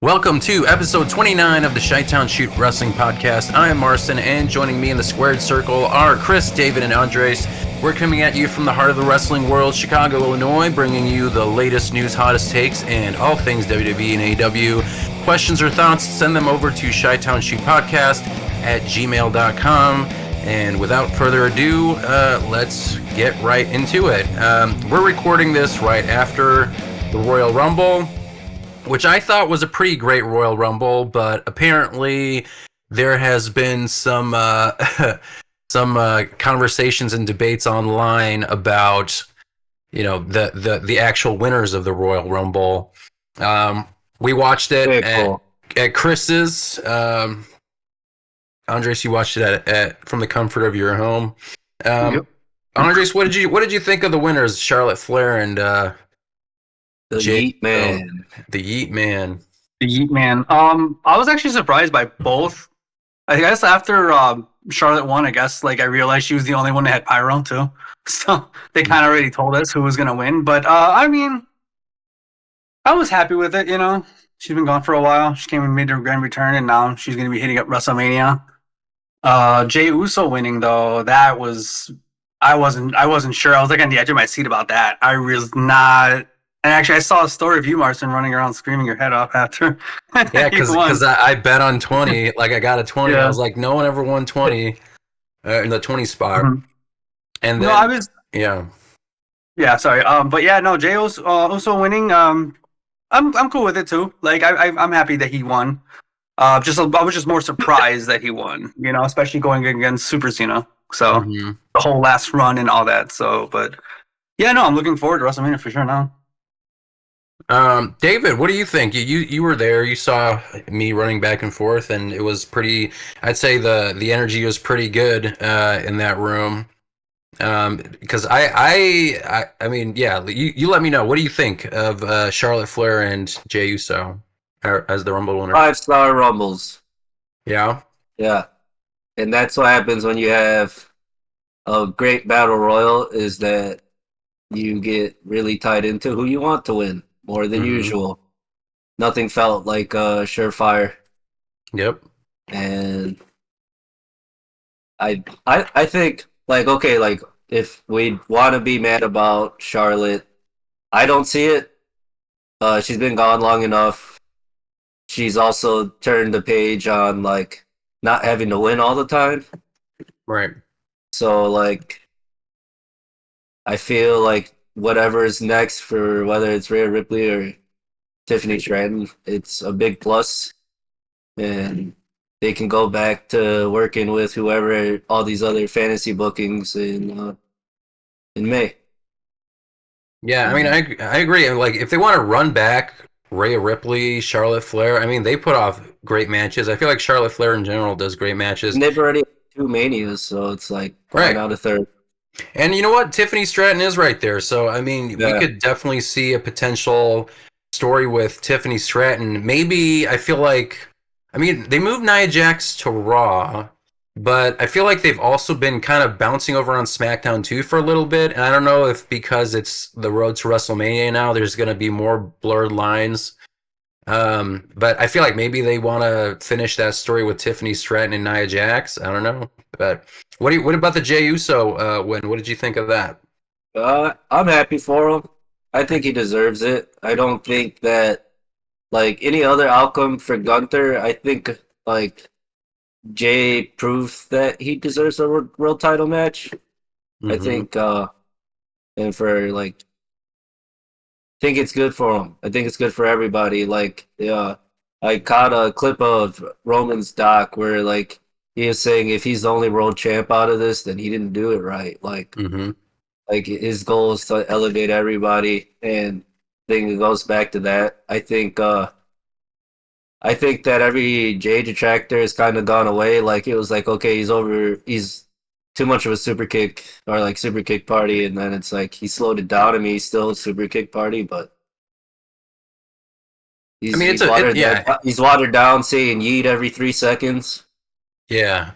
Welcome to episode 29 of the Chitownshoot Wrestling Podcast. I am Marcin, and joining me in the squared circle are Chris, David, and Andres. We're coming at you from the heart of the wrestling world, Chicago, Illinois, bringing you the latest news, hottest takes, and all things WWE and AEW. Questions or thoughts, send them over to chitownshootpodcast at gmail.com. And without further ado, let's get right into it. We're recording this right after the Royal Rumble, which I thought was a pretty great Royal Rumble, but apparently there has been some conversations and debates online about, the actual winners of the Royal Rumble. We watched it at Chris's. Andres, you watched it at from the comfort of your home. Yep. Andres, what did you think of the winners, Charlotte Flair and The Yeet Man. The Yeet Man. The Yeet Man. I was actually surprised by both. I guess after Charlotte won, I realized she was the only one that had pyro too. So they kind of already told us who was gonna win. But I was happy with it. You know, she's been gone for a while. She came and made her grand return, and now she's gonna be hitting up WrestleMania. Jey Uso winning though, that was I wasn't sure. I was like on the edge of my seat about that. I was not. And actually, I saw a story of you, Marcin, running around screaming your head off after. Yeah, because I bet on 20. Like, I got a 20. Yeah. I was like, no one ever won 20 in the 20 spot. Mm-hmm. And then, Yeah, sorry. But yeah, no, Jey Uso winning. I'm cool with it too. Like, I'm happy that he won. I was just more surprised that he won. You know, especially going against Super Cena. So the whole last run and all that. So, but yeah, no, I'm looking forward to WrestleMania for sure now. David, what do you think? You were there. You saw me running back and forth, and it was pretty. I'd say the energy was pretty good in that room. Because I mean, yeah. You let me know. What do you think of Charlotte Flair and Jey Uso as the Rumble winner? 5-star Rumbles. Yeah. Yeah, and that's what happens when you have a great battle royal. Is that you get really tied into who you want to win. More than usual. Nothing felt like surefire. Yep. And I think like if we want to be mad about Charlotte, I don't see it. She's been gone long enough. She's also turned the page on like not having to win all the time. Right. So like I feel like whatever is next for whether it's Rhea Ripley or Tiffany Stratton, it's a big plus, and they can go back to working with whoever all these other fantasy bookings in May. Yeah, I mean, I agree. Like, if they want to run back Rhea Ripley, Charlotte Flair, I mean, they put off great matches. I feel like Charlotte Flair in general does great matches. And they've already had 2 Manias, so it's like right out of third. And you know what? Tiffany Stratton is right there. So, I mean, we could definitely see a potential story with Tiffany Stratton. Maybe, I feel like, I mean, they moved Nia Jax to Raw, but I feel like they've also been kind of bouncing over on SmackDown too for a little bit. And I don't know if because it's the road to WrestleMania now, there's going to be more blurred lines. But I feel like maybe they want to finish that story with Tiffany Stratton and Nia Jax. I don't know. But what about the Jey Uso win? What did you think of that? I'm happy for him. I think he deserves it. I don't think that like any other outcome for Gunther. I think like Jey proves that he deserves a world title match. I think, and for like, I think it's good for him. I think it's good for everybody. Like, I caught a clip of Roman's doc where like he was saying if he's the only world champ out of this, then he didn't do it right. Like, like his goal is to elevate everybody, and I think it goes back to that. I think that every Jey detractor has kind of gone away. Like it was like, okay, he's too much of a super kick or like super kick party, and then it's like he slowed it down. I mean, he's still a super kick party, but he's watered down, saying yeet every 3 seconds. Yeah,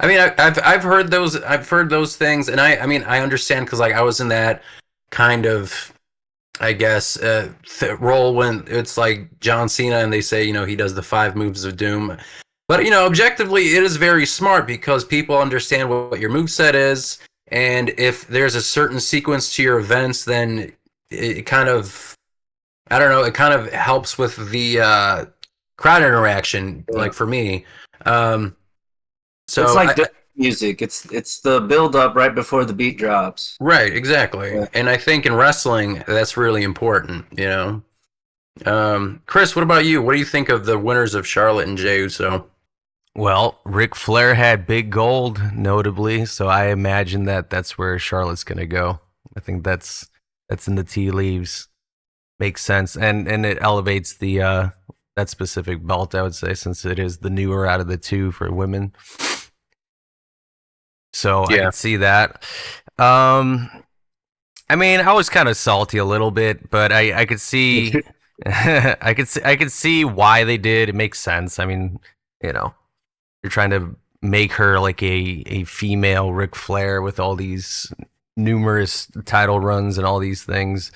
I mean, I've heard those things, and I mean, I understand because like I was in that kind of I guess, role when it's like John Cena and they say, he does the 5 moves of doom. But, objectively, it is very smart because people understand what your moveset is. And if there's a certain sequence to your events, then it kind of, I don't know, it kind of helps with the crowd interaction, like for me. So it's like music. It's the build up right before the beat drops. right, exactly. Yeah. And I think in wrestling, that's really important, Chris, what about you? What do you think of the winners of Charlotte and Jey Uso? Well, Ric Flair had big gold, notably, so I imagine that's where Charlotte's gonna go. I think that's in the tea leaves. Makes sense, and it elevates the that specific belt, I would say, since it is the newer out of the two for women. So I Yeah. can see that. I mean, I was kind of salty a little bit, but I could see, I could see why they did. It makes sense. I mean, you're trying to make her like a female Ric Flair with all these numerous title runs and all these things.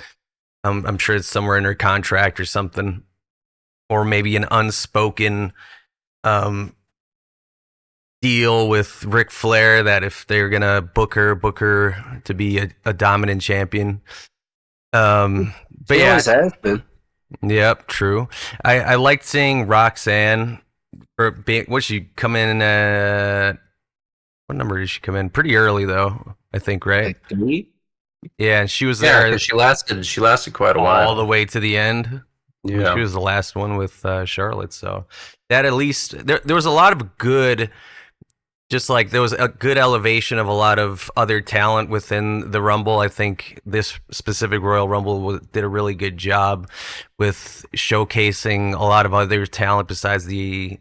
I'm sure it's somewhere in her contract or something, or maybe an unspoken deal with Ric Flair that if they're gonna book her to be a dominant champion. But She yeah, always has been. yep, true. I liked seeing Roxanne. What she come in at? What number did she come in? Pretty early though, I think, right? Like 3? Yeah, and she was Yeah, there 'cause she lasted quite a while. all the way to the end. I mean, Yeah. she was the last one with Charlotte, so that at least there was a lot of good. Just like there was a good elevation of a lot of other talent within the Rumble. I think this specific Royal Rumble did a really good job with showcasing a lot of other talent besides the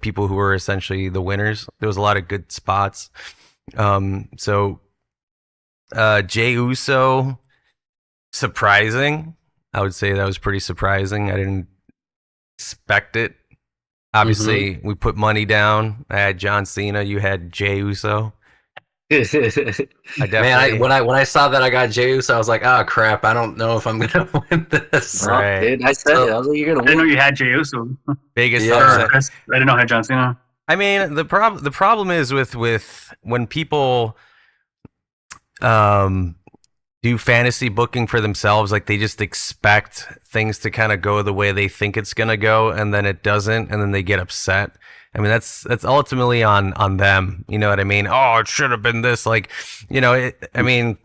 people who were essentially the winners. There was a lot of good spots. So Jey Uso, surprising. I would say that was pretty surprising. I didn't expect it. Obviously, we put money down. I had John Cena. You had Jey Uso. I definitely. Man, when I saw that I got Jey Uso, I was like, oh crap, I don't know if I'm gonna win this. Right. Dude, I said it. I was like, you're I gonna didn't know win. you had Jey Uso. biggest Yeah. upset. Chris, I didn't know I had John Cena. I mean, the problem is with when people do fantasy booking for themselves, like they just expect things to kind of go the way they think it's gonna go, and then it doesn't, and then they get upset. I mean, that's ultimately on them. You know what I mean? Oh, it should have been this. Like, I mean,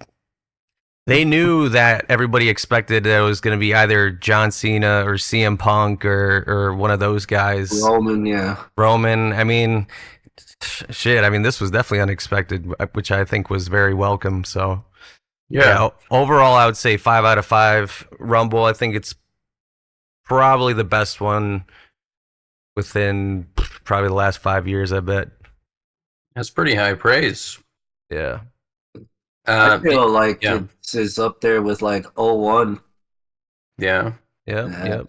they knew that everybody expected that it was going to be either John Cena or CM Punk or one of those guys. Roman, yeah. Roman. I mean, shit. I mean, this was definitely unexpected, which I think was very welcome. So, yeah. Overall, I would say 5 out of 5 Rumble. I think it's probably the best one within probably the last 5 years, I bet. That's pretty high praise. Yeah. I feel like yeah. it's up there with like 01. Yeah. Yeah.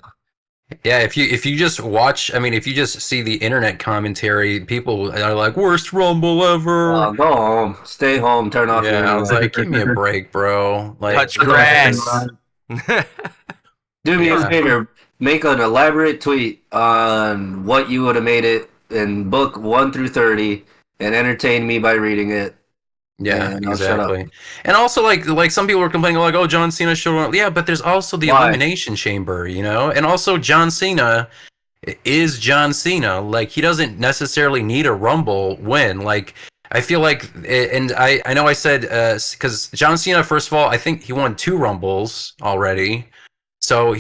Yeah, if you just watch, I mean, if you just see the internet commentary, people are like, worst Rumble ever. Go home. Stay home. Turn off your Yeah, I was internet. like, give me a break, bro. Like, Touch grass. Do me Yeah. a favor. Make an elaborate tweet on what you would have made it in book 1 through 30 and entertain me by reading it. Yeah, And I'll shut up. exactly. And also, like some people were complaining, like, oh, John Cena should have. Yeah, but there's also the Why? Elimination Chamber, and also John Cena is John Cena. Like, he doesn't necessarily need a Rumble win. Like, I feel like, and I know I said, because John Cena, first of all, I think he won 2 Rumbles already. So,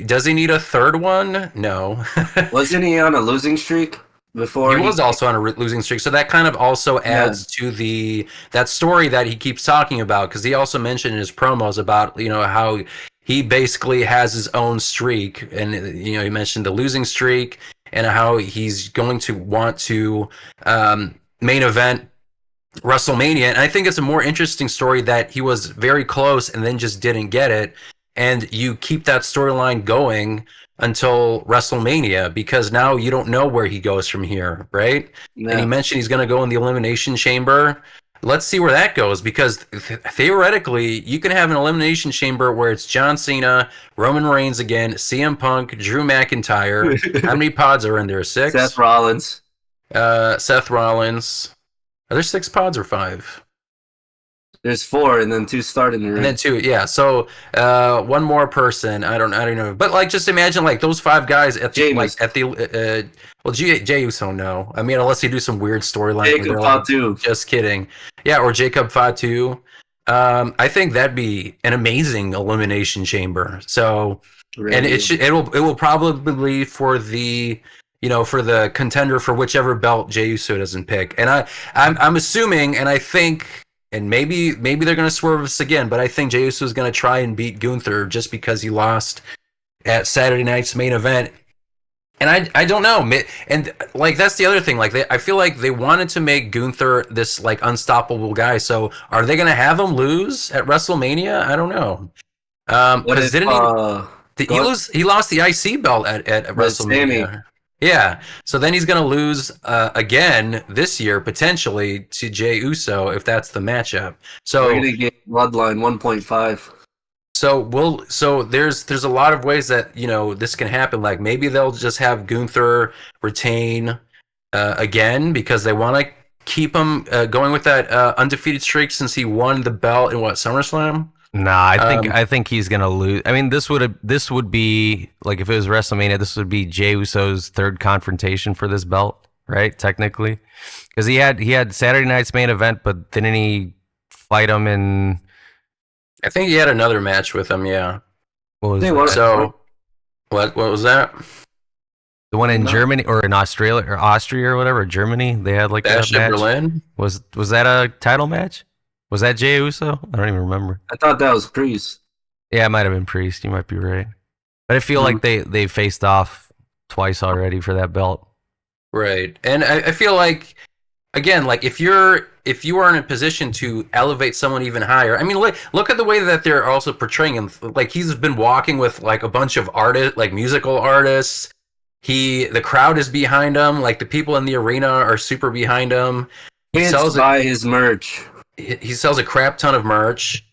does he need a third one? No. Wasn't he on a losing streak before? He was also on a losing streak, so that kind of also adds to that story that he keeps talking about, because he also mentioned in his promos about how he basically has his own streak, and he mentioned the losing streak and how he's going to want to main event WrestleMania. And I think it's a more interesting story that he was very close and then just didn't get it, and you keep that storyline going until WrestleMania, because now you don't know where he goes from here, right? Yeah. And he mentioned he's going to go in the Elimination Chamber. let's see where that goes, because theoretically you can have an elimination chamber where it's John Cena, Roman Reigns again, CM Punk, Drew McIntyre. How many pods are in there? 6? Seth Rollins. Seth Rollins. Are there 6 pods or 5? There's 4, and then 2 start in the ring. And then 2, yeah. So one more person. I don't know. But like, just imagine like those 5 guys at the Jey Uso, no. I mean, unless you do some weird storyline. Jacob Fatu. Just kidding. Yeah, or Jacob Fatu. I think that'd be an amazing elimination chamber. So, really? And it will probably for the for the contender for whichever belt Jey Uso doesn't pick. And I'm assuming, and I think. And maybe they're going to swerve us again, but I think Jey Uso is going to try and beat Gunther just because he lost at Saturday night's main event. And I don't know. And like, that's the other thing. Like, I feel like they wanted to make Gunther this like unstoppable guy. So are they going to have him lose at WrestleMania? I don't know. Because he lost the IC belt at WrestleMania. Yeah, so then he's going to lose again this year, potentially, to Jey Uso, if that's the matchup. So we're going to get Bloodline 1.5. So there's a lot of ways that, this can happen. Like, maybe they'll just have Gunther retain again because they want to keep him going with that undefeated streak since he won the belt in SummerSlam? Nah, I think he's gonna lose. I mean, this would be like, if it was WrestleMania, this would be Jey Uso's 3rd confrontation for this belt, right? Technically, because he had Saturday night's main event, but didn't he fight him in? I think he had another match with him. Yeah. What was that? So what was that? The one in Germany or in Australia or Austria or whatever, Germany. They had like Bash that match. Berlin. Was that a title match? Was that Jey Uso? I don't even remember. I thought that was Priest. Yeah, it might have been Priest. You might be right. But I feel like they faced off twice already for that belt. Right. And I feel like, again, like if you are in a position to elevate someone even higher, I mean, look at the way that they're also portraying him. Like, he's been walking with like a bunch of artists, like musical artists. The crowd is behind him. Like, the people in the arena are super behind him. Kids buy his merch. He sells a crap ton of merch.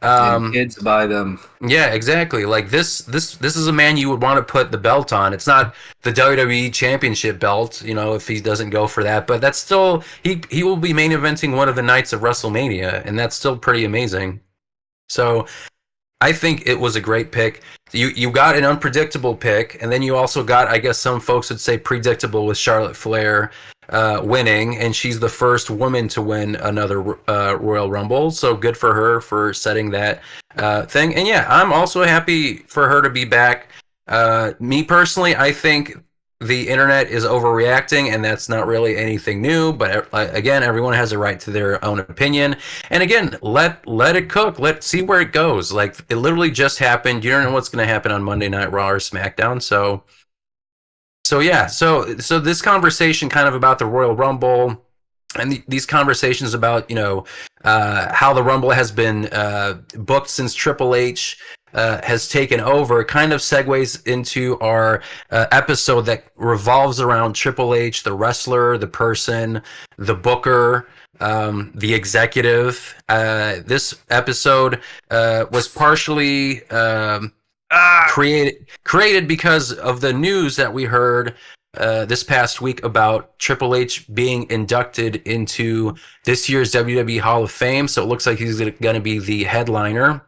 Kids buy them. Yeah, exactly. Like, this is a man you would want to put the belt on. It's not the WWE Championship belt, if he doesn't go for that. But that's still, he will be main eventing one of the nights of WrestleMania, and that's still pretty amazing. So I think it was a great pick. You got an unpredictable pick, and then you also got, I guess some folks would say, predictable with Charlotte Flair winning, and she's the first woman to win another Royal Rumble. So good for her for setting that thing. And yeah, I'm also happy for her to be back. Me personally, I think the internet is overreacting, and that's not really anything new. But again, everyone has a right to their own opinion. And again, let it cook. Let's see where it goes. Like, it literally just happened. You don't know what's going to happen on Monday Night Raw or SmackDown. So yeah. So this conversation kind of about the Royal Rumble, and these conversations about how the Rumble has been booked since Triple H has taken over, kind of segues into our episode that revolves around Triple H, the wrestler, the person, the booker, the executive. This episode was partially created because of the news that we heard this past week about Triple H being inducted into this year's WWE Hall of Fame. So it looks like he's going to be the headliner.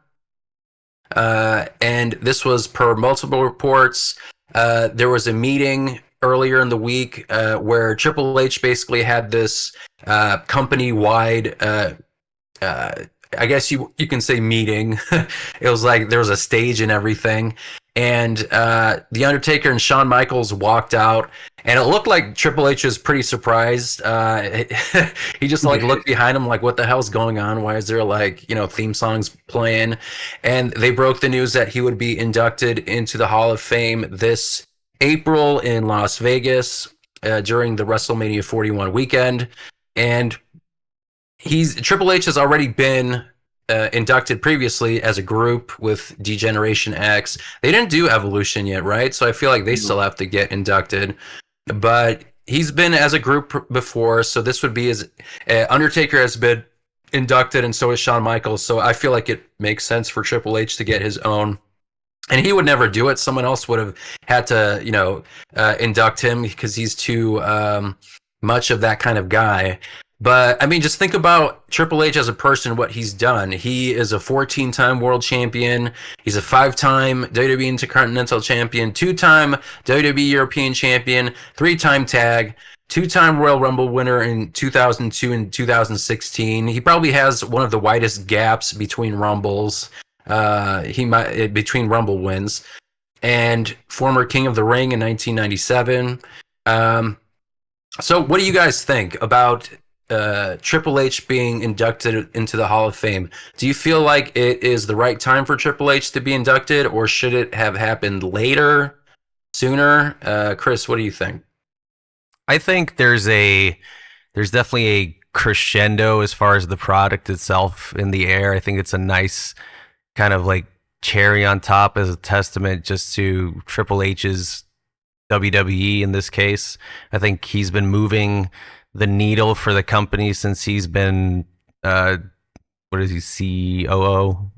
And this was per multiple reports. There was a meeting earlier in the week where Triple H basically had this company-wide, I guess you can say, meeting. It was like there was a stage and everything. And The Undertaker and Shawn Michaels walked out, and it looked like Triple H was pretty surprised. He just looked behind him like, what the hell's going on? Why is there theme songs playing? And they broke the news that he would be inducted into the Hall of Fame this April in Las Vegas during the WrestleMania 41 weekend. And Triple H has already been inducted previously as a group with D-Generation X. They didn't do Evolution yet, right? So I feel like they still have to get inducted. But he's been as a group before, so this would be his... Undertaker has been inducted, and so is Shawn Michaels. So I feel like it makes sense for Triple H to get his own. And he would never do it. Someone else would have had to, induct him because he's too much of that kind of guy. But I mean, just think about Triple H as a person, what he's done. He is a 14-time world champion. He's a 5-time WWE Intercontinental Champion, 2-time WWE European Champion, 3-time tag, 2-time Royal Rumble winner in 2002 and 2016. He probably has one of the widest gaps between Rumbles. Between Rumble wins, and former King of the Ring in 1997. So what do you guys think about Triple H being inducted into the Hall of Fame? Do you feel like it is the right time for Triple H to be inducted, or should it have happened later, sooner? Chris, what do you think? I think there's definitely a crescendo as far as the product itself in the air. I think it's a nice kind of like cherry on top as a testament just to Triple H's WWE in this case. I think he's been moving the needle for the company since he's been what is he, COO,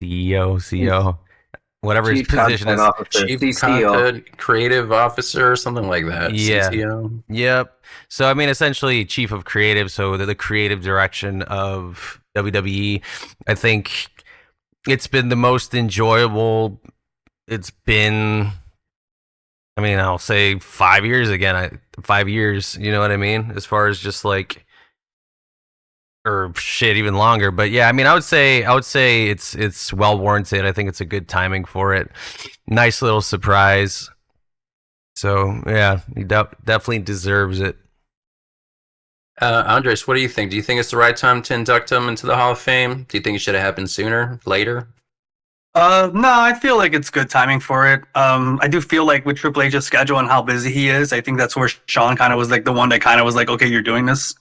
CEO, whatever his position is. Chief Content Creative Officer or something like that. Yeah. CCO. Yep. So I mean, essentially Chief of Creative, so the creative direction of WWE. I think it's been the most enjoyable. It's been, I mean, I'll say 5 years again. 5 years, you know what I mean? As far as just like, or shit, even longer. But yeah, I mean, I would say it's well warranted. I think it's a good timing for it. Nice little surprise. So yeah, he definitely deserves it. Andres, what do you think? Do you think it's the right time to induct him into the Hall of Fame? Do you think it should have happened sooner, later? No, I feel like it's good timing for it. I do feel like with Triple H's schedule and how busy he is, I think that's where Shawn kind of was like the one that kind of was like, okay, you're doing this.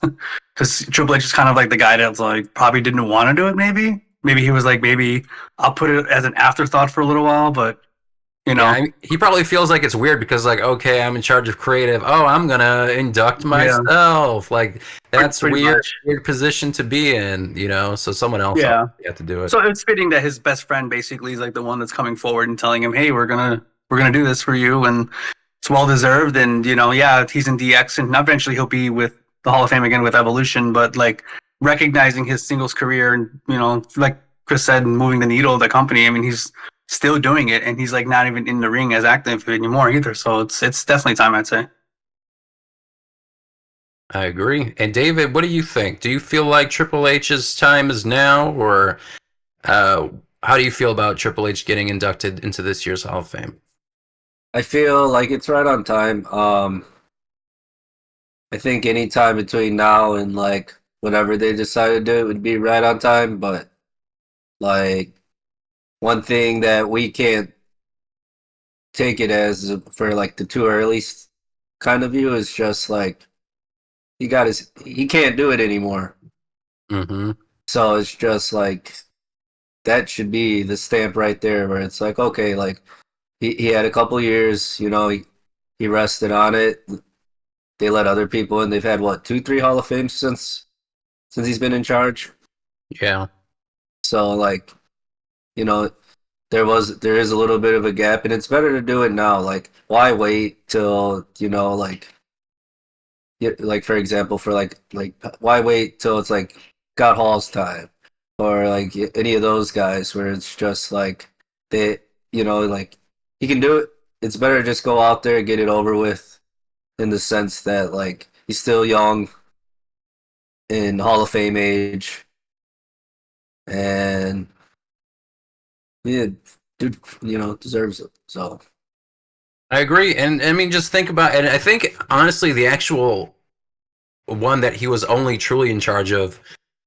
Because Triple H is kind of like the guy that's like probably didn't want to do it, maybe. Maybe he was like, maybe I'll put it as an afterthought for a little while, but you know. Yeah, I mean, he probably feels like it's weird because, like, okay, I'm in charge of creative. Oh, I'm gonna induct myself. Yeah. Like, that's weird position to be in, you know. So someone else have to do it. So it's fitting that his best friend basically is like the one that's coming forward and telling him, "Hey, we're gonna do this for you," and it's well deserved. And you know, yeah, he's in DX, and eventually he'll be with the Hall of Fame again with Evolution. But like recognizing his singles career, and you know, like Chris said, moving the needle of the company. I mean, he's still doing it, and he's like not even in the ring as active anymore either. So it's definitely time, I'd say. I agree. And David, what do you think? Do you feel like Triple H's time is now, or how do you feel about Triple H getting inducted into this year's Hall of Fame? I feel like it's right on time. I think any time between now and like whenever they decide to do it would be right on time. But like, one thing that we can't take it as for like the too early kind of view is just like he can't do it anymore. Mm-hmm. So it's just like that should be the stamp right there where it's like, okay, like he had a couple years, you know, he rested on it. They let other people in. They've had what, 2-3 Hall of Fames since he's been in charge. Yeah. So like, you know, there is a little bit of a gap, and it's better to do it now. Like, why wait till, you know, like for example, for like why wait till it's like Scott Hall's time or like any of those guys where it's just like they, you know, like he can do it. It's better to just go out there and get it over with, in the sense that like he's still young in Hall of Fame age, and yeah, dude, you know, deserves it. So I agree. And I mean, just think about, and I think honestly, the actual one that he was only truly in charge of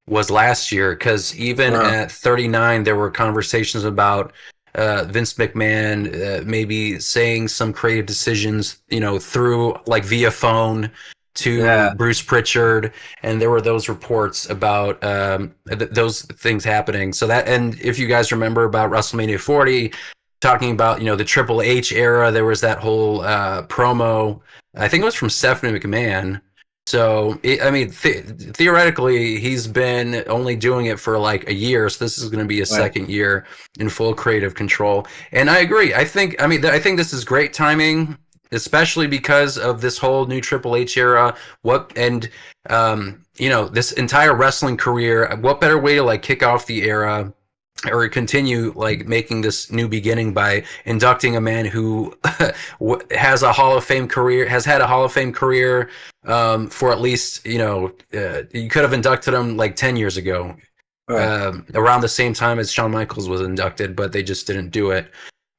was last year, because even at 39, there were conversations about Vince McMahon maybe saying some creative decisions, you know, through like via phone to Bruce Pritchard, and there were those reports about those things happening. So that, and if you guys remember about WrestleMania 40, talking about, you know, the Triple H era, there was that whole promo, I think it was from Stephanie McMahon, So, theoretically, he's been only doing it for like a year, so this is going to be his second year in full creative control. And I agree. I think this is great timing, especially because of this whole new Triple H era. This entire wrestling career. What better way to like kick off the era or continue like making this new beginning by inducting a man who has a Hall of Fame career, has had a Hall of Fame career for at least, you could have inducted him like 10 years ago, around the same time as Shawn Michaels was inducted, but they just didn't do it.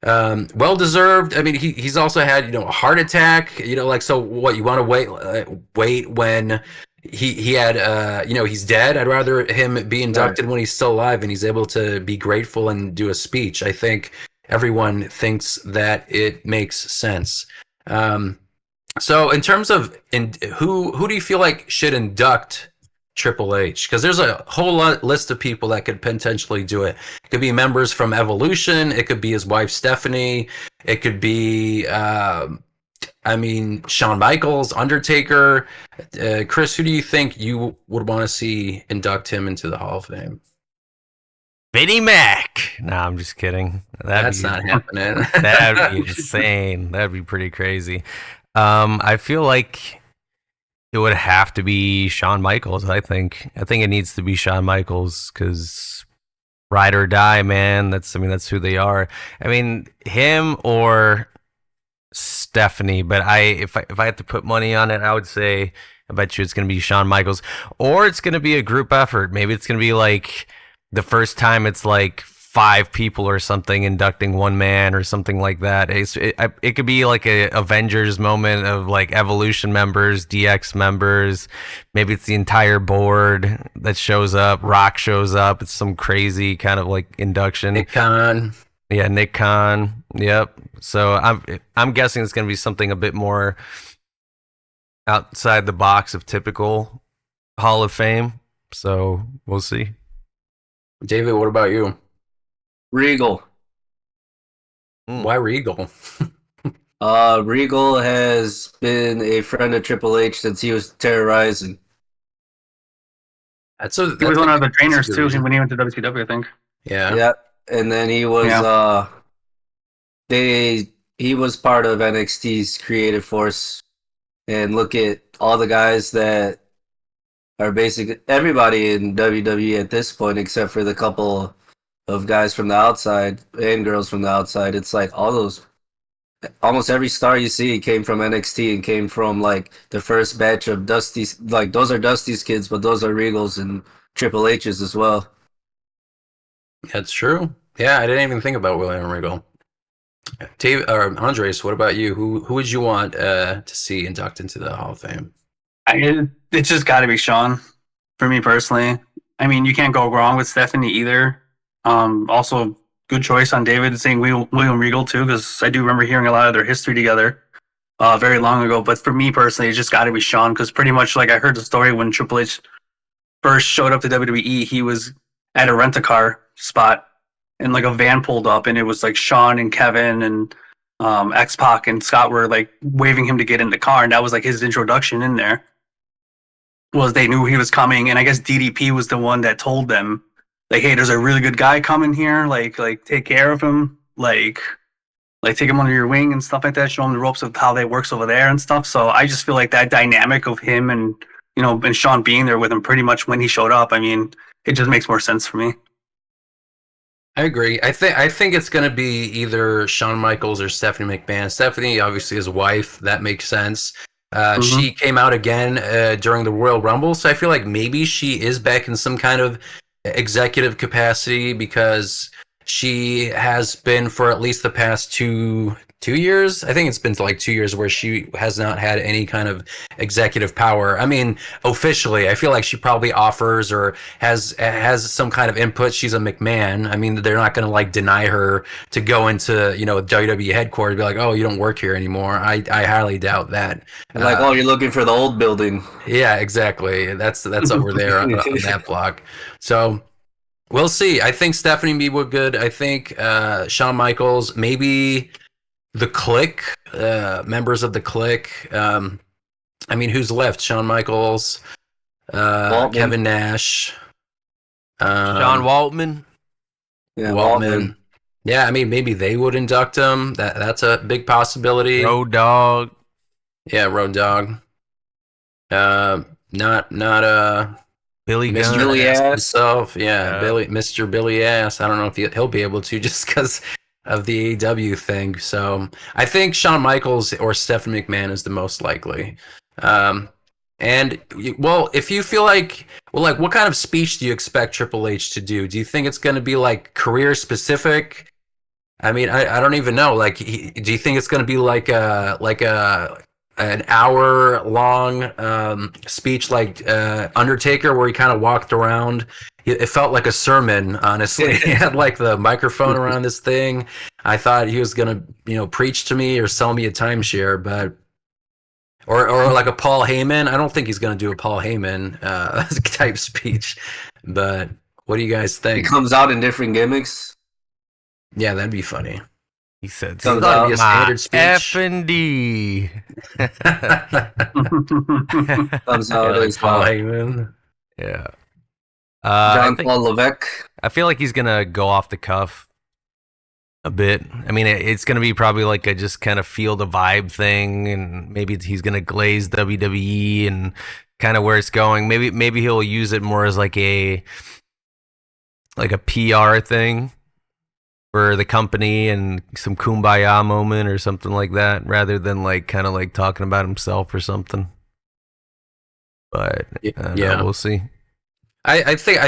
Well deserved. I mean, he's also had, a heart attack, so what, you want to wait when he had he's dead? I'd rather him be inducted when he's still alive and he's able to be grateful and do a speech. I think everyone thinks that it makes sense. So in terms of who do you feel like should induct Triple H? Because there's a whole list of people that could potentially do it. It could be members from Evolution. It could be his wife Stephanie. It could be Shawn Michaels, Undertaker. Chris, who do you think you would want to see induct him into the Hall of Fame? Vinnie Mac. No, I'm just kidding. That's not happening. That'd be insane. That'd be pretty crazy. I feel like it would have to be Shawn Michaels. I think it needs to be Shawn Michaels because ride or die, man. That's who they are. I mean, him or Stephanie, but if I had to put money on it, I would say I bet you it's going to be Shawn Michaels, or it's going to be a group effort. Maybe it's going to be like the first time it's like 5 people or something inducting one man or something like that. It could be like a Avengers moment of like Evolution members, DX members. Maybe it's the entire board that shows up. Rock shows up. It's some crazy kind of like induction. Nick Khan. Yeah, Nick Khan. Yep. So I'm guessing it's going to be something a bit more outside the box of typical Hall of Fame. So we'll see. David, what about you? Regal. Why Regal? Regal has been a friend of Triple H since he was terrorizing. He was one of the trainers too when he went to WCW, I think. Yeah. Yep. And then he was he was part of NXT's creative force. And look at all the guys that are basically everybody in WWE at this point, except for the couple of guys from the outside and girls from the outside. It's like almost every star you see came from NXT and came from like the first batch of Dusty's. Like those are Dusty's kids, but those are Regal's and Triple H's as well. That's true. Yeah, I didn't even think about William Regal. Dave or Andres, what about you? Who would you want to see induct into the Hall of Fame? It's just got to be Shawn for me personally. I mean, you can't go wrong with Stephanie either. Also, good choice on David saying William Regal too, because I do remember hearing a lot of their history together very long ago. But for me personally, it's just got to be Shawn, because pretty much like I heard the story when Triple H first showed up to WWE, he was at a rent-a-car spot and like a van pulled up and it was like Shawn and Kevin and X-Pac and Scott were like waving him to get in the car, and that was like his introduction in there. Was they knew he was coming, and I guess DDP was the one that told them, like, hey, there's a really good guy coming here, like take care of him, like take him under your wing and stuff like that, show him the ropes of how they works over there and stuff. So I just feel like that dynamic of him and and Shawn being there with him pretty much when he showed up, I mean, it just makes more sense for me. I agree. I think it's going to be either Shawn Michaels or Stephanie McMahon. Stephanie, obviously, his wife. That makes sense. She came out again during the Royal Rumble, so I feel like maybe she is back in some kind of executive capacity, because she has been for at least the past two years. I think it's been like 2 years where she has not had any kind of executive power. I mean, officially, I feel like she probably offers or has some kind of input. She's a McMahon. I mean, they're not going to like deny her to go into WWE headquarters and be like, oh, you don't work here anymore. I highly doubt that. Like, oh, you're looking for the old building. Yeah, exactly. That's over there on that block. So we'll see. I think Stephanie B would good. I think Shawn Michaels, maybe the Clique, members of the Clique. I mean, who's left? Shawn Michaels, Waltman. Kevin Nash, Sean Waltman. Yeah, Waltman. Yeah, I mean, maybe they would induct him. That's a big possibility. Road Dogg. Yeah, Road Dogg. Not Billy Mr. Gunn. Billy Ass Ass. himself. Yeah, Yeah. Mr. Billy Ass. I don't know if he'll be able to just because of the AEW thing. So I think Shawn Michaels or Stephanie McMahon is the most likely. And well, if you feel like, well, like what kind of speech do you expect Triple H to do? Do you think it's going to be like career specific? I mean, I don't even know. Like, do you think it's going to be like an hour long speech like Undertaker, where he kind of walked around? It felt like a sermon, honestly. He had like the microphone around this thing. I thought he was going to, preach to me or sell me a timeshare, but. Or like a Paul Heyman. I don't think he's going to do a Paul Heyman type speech. But what do you guys He think? comes out in different gimmicks. Yeah, that'd be funny. He said, Comes That'd out be a "My standard speech. F&D." Comes out like as Paul Heyman. Yeah. John Paul Levesque. I feel like he's gonna go off the cuff a bit. I mean, it's gonna be probably like a just kind of feel the vibe thing, and maybe he's gonna glaze WWE and kind of where it's going. Maybe he'll use it more as like a PR thing for the company and some kumbaya moment or something like that, rather than like kind of like talking about himself or something. But I don't know, we'll see. I think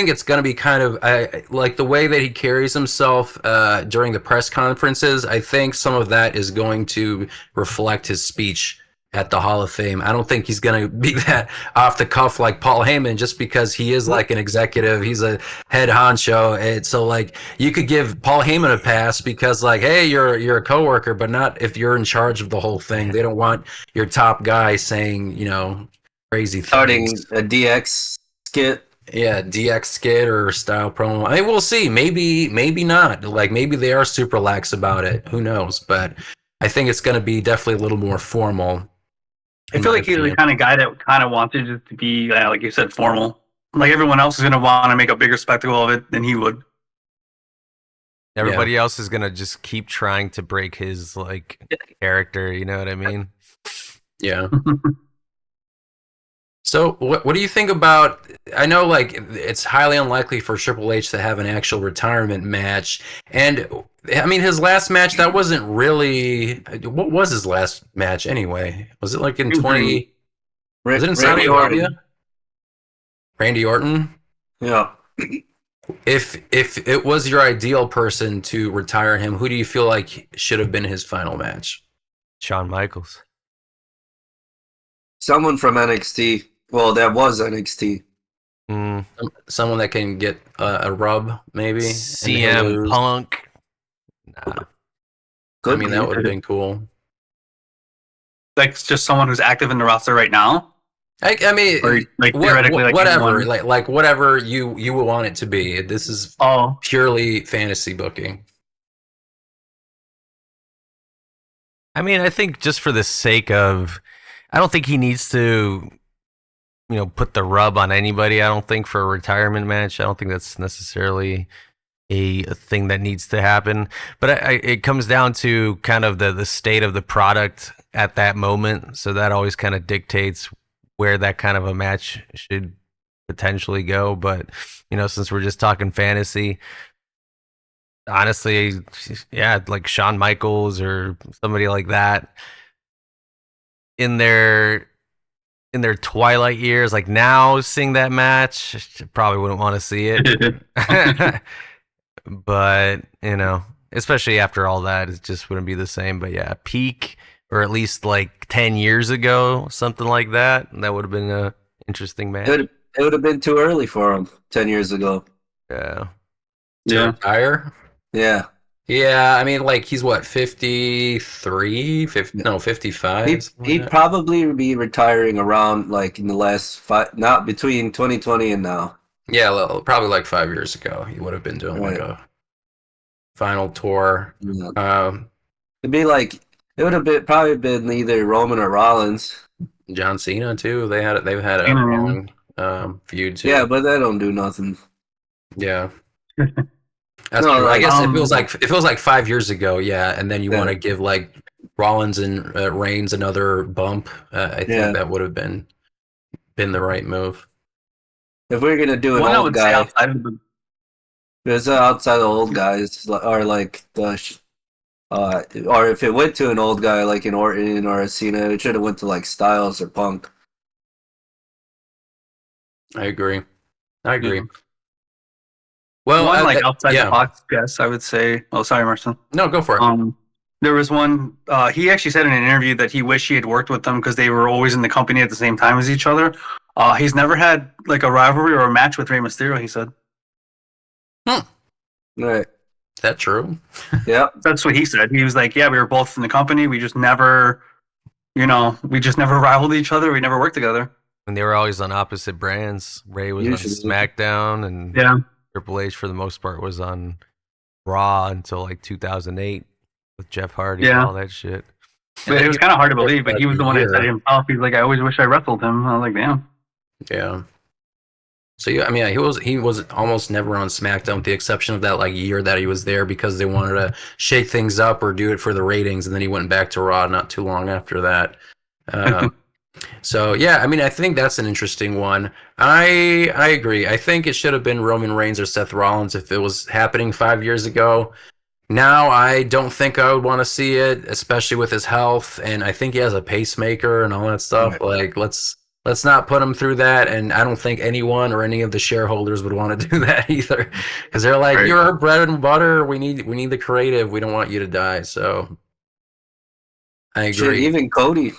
it's going to be kind of like the way that he carries himself during the press conferences. I think some of that is going to reflect his speech at the Hall of Fame. I don't think he's going to be that off the cuff like Paul Heyman, just because he is like an executive. He's a head honcho. And so like you could give Paul Heyman a pass because like, hey, you're a coworker, but not if you're in charge of the whole thing. They don't want your top guy saying, crazy Starting things. a DX skit. Yeah, DX skit or style promo. I mean, we'll see. Maybe not. Like maybe they are super lax about it. Who knows? But I think it's going to be definitely a little more formal. I feel like he's the kind of guy that kind of wanted it to be, like you said, formal. Like everyone else is going to want to make a bigger spectacle of it than he would. Everybody else is gonna just keep trying to break his like character. You know what I mean? Yeah. So what do you think about? I know like it's highly unlikely for Triple H to have an actual retirement match, and I mean his last match that wasn't really. What was his last match anyway? Was it like in 20? Was it in Saudi Arabia? Randy Orton. Yeah. If it was your ideal person to retire him, who do you feel like should have been his final match? Shawn Michaels. Someone from NXT. Well, that was NXT. Someone that can get a rub, maybe. CM Punk. Nah. I mean, that would have been cool. Like just someone who's active in the roster right now. I mean, or like theoretically, like whatever, anyone. like whatever you would want it to be. This is purely fantasy booking. I mean, I think just for the sake of, I don't think he needs to, put the rub on anybody. I don't think for a retirement match. I don't think that's necessarily a thing that needs to happen. But it comes down to kind of the state of the product at that moment. So that always kind of dictates where that kind of a match should potentially go. But, since we're just talking fantasy, honestly, yeah, like Shawn Michaels or somebody like that in their twilight years, like now seeing that match, probably wouldn't want to see it. But, especially after all that, it just wouldn't be the same. But yeah, peak, or at least like 10 years ago, something like that. That would have been an interesting match. It would have been too early for him 10 years ago. Yeah. To retire? Yeah. Yeah, I mean, like, he's what, 53? 55? He'd probably be retiring around, like, in the last not between 2020 and now. Yeah, probably like 5 years ago. He would have been doing like a final tour. Yeah. It'd be like, it would have probably been either Roman or Rollins. John Cena too. They've had a Cena, yeah. long feud too. Yeah, but that don't do nothing. Yeah. That's No, true. I like, guess it feels like 5 years ago, yeah. And then you Yeah. want to give like Rollins and Reigns another bump. I think Yeah. that would have been the right move. if we're gonna do an One I old would say guy, outside of the it's outside of old guys, or like or if it went to an old guy like an Orton or a Cena, it should have went to like Styles or Punk. I agree. I agree. Yeah. Well, one like outside yeah. the podcast, I would say. Oh, sorry, Marcin. No, go for it. There was one. He actually said in an interview that he wished he had worked with them because they were always in the company at the same time as each other. He's never had like a rivalry or a match with Rey Mysterio. He said. Right. Is that true? Yeah. That's what he said. He was like, "Yeah, we were both in the company. We just never, we just never rivaled each other. We never worked together." And they were always on opposite brands. Ray was Usually. on SmackDown, and Yeah. Triple H, for the most part, was on Raw until like 2008 with Jeff Hardy and Yeah. all that shit. But it was kind of hard to believe. But he was the one that said it himself. He's like, "I always wish I wrestled him." I was like, "Damn." Yeah. So yeah, I mean, he was almost never on SmackDown, with the exception of that like year that he was there because they wanted to shake things up or do it for the ratings, and then he went back to Raw not too long after that. So yeah, I mean, I think that's an interesting one. I agree. I think it should have been Roman Reigns or Seth Rollins if it was happening 5 years ago. Now I don't think I would want to see it, especially with his health, and I think he has a pacemaker and all that stuff. Right. Like let's not put him through that, and I don't think anyone or any of the shareholders would want to do that either, because they're like, Right. "You're our bread and butter. We need the creative. We don't want you to die." So I Shit, agree. even Cody.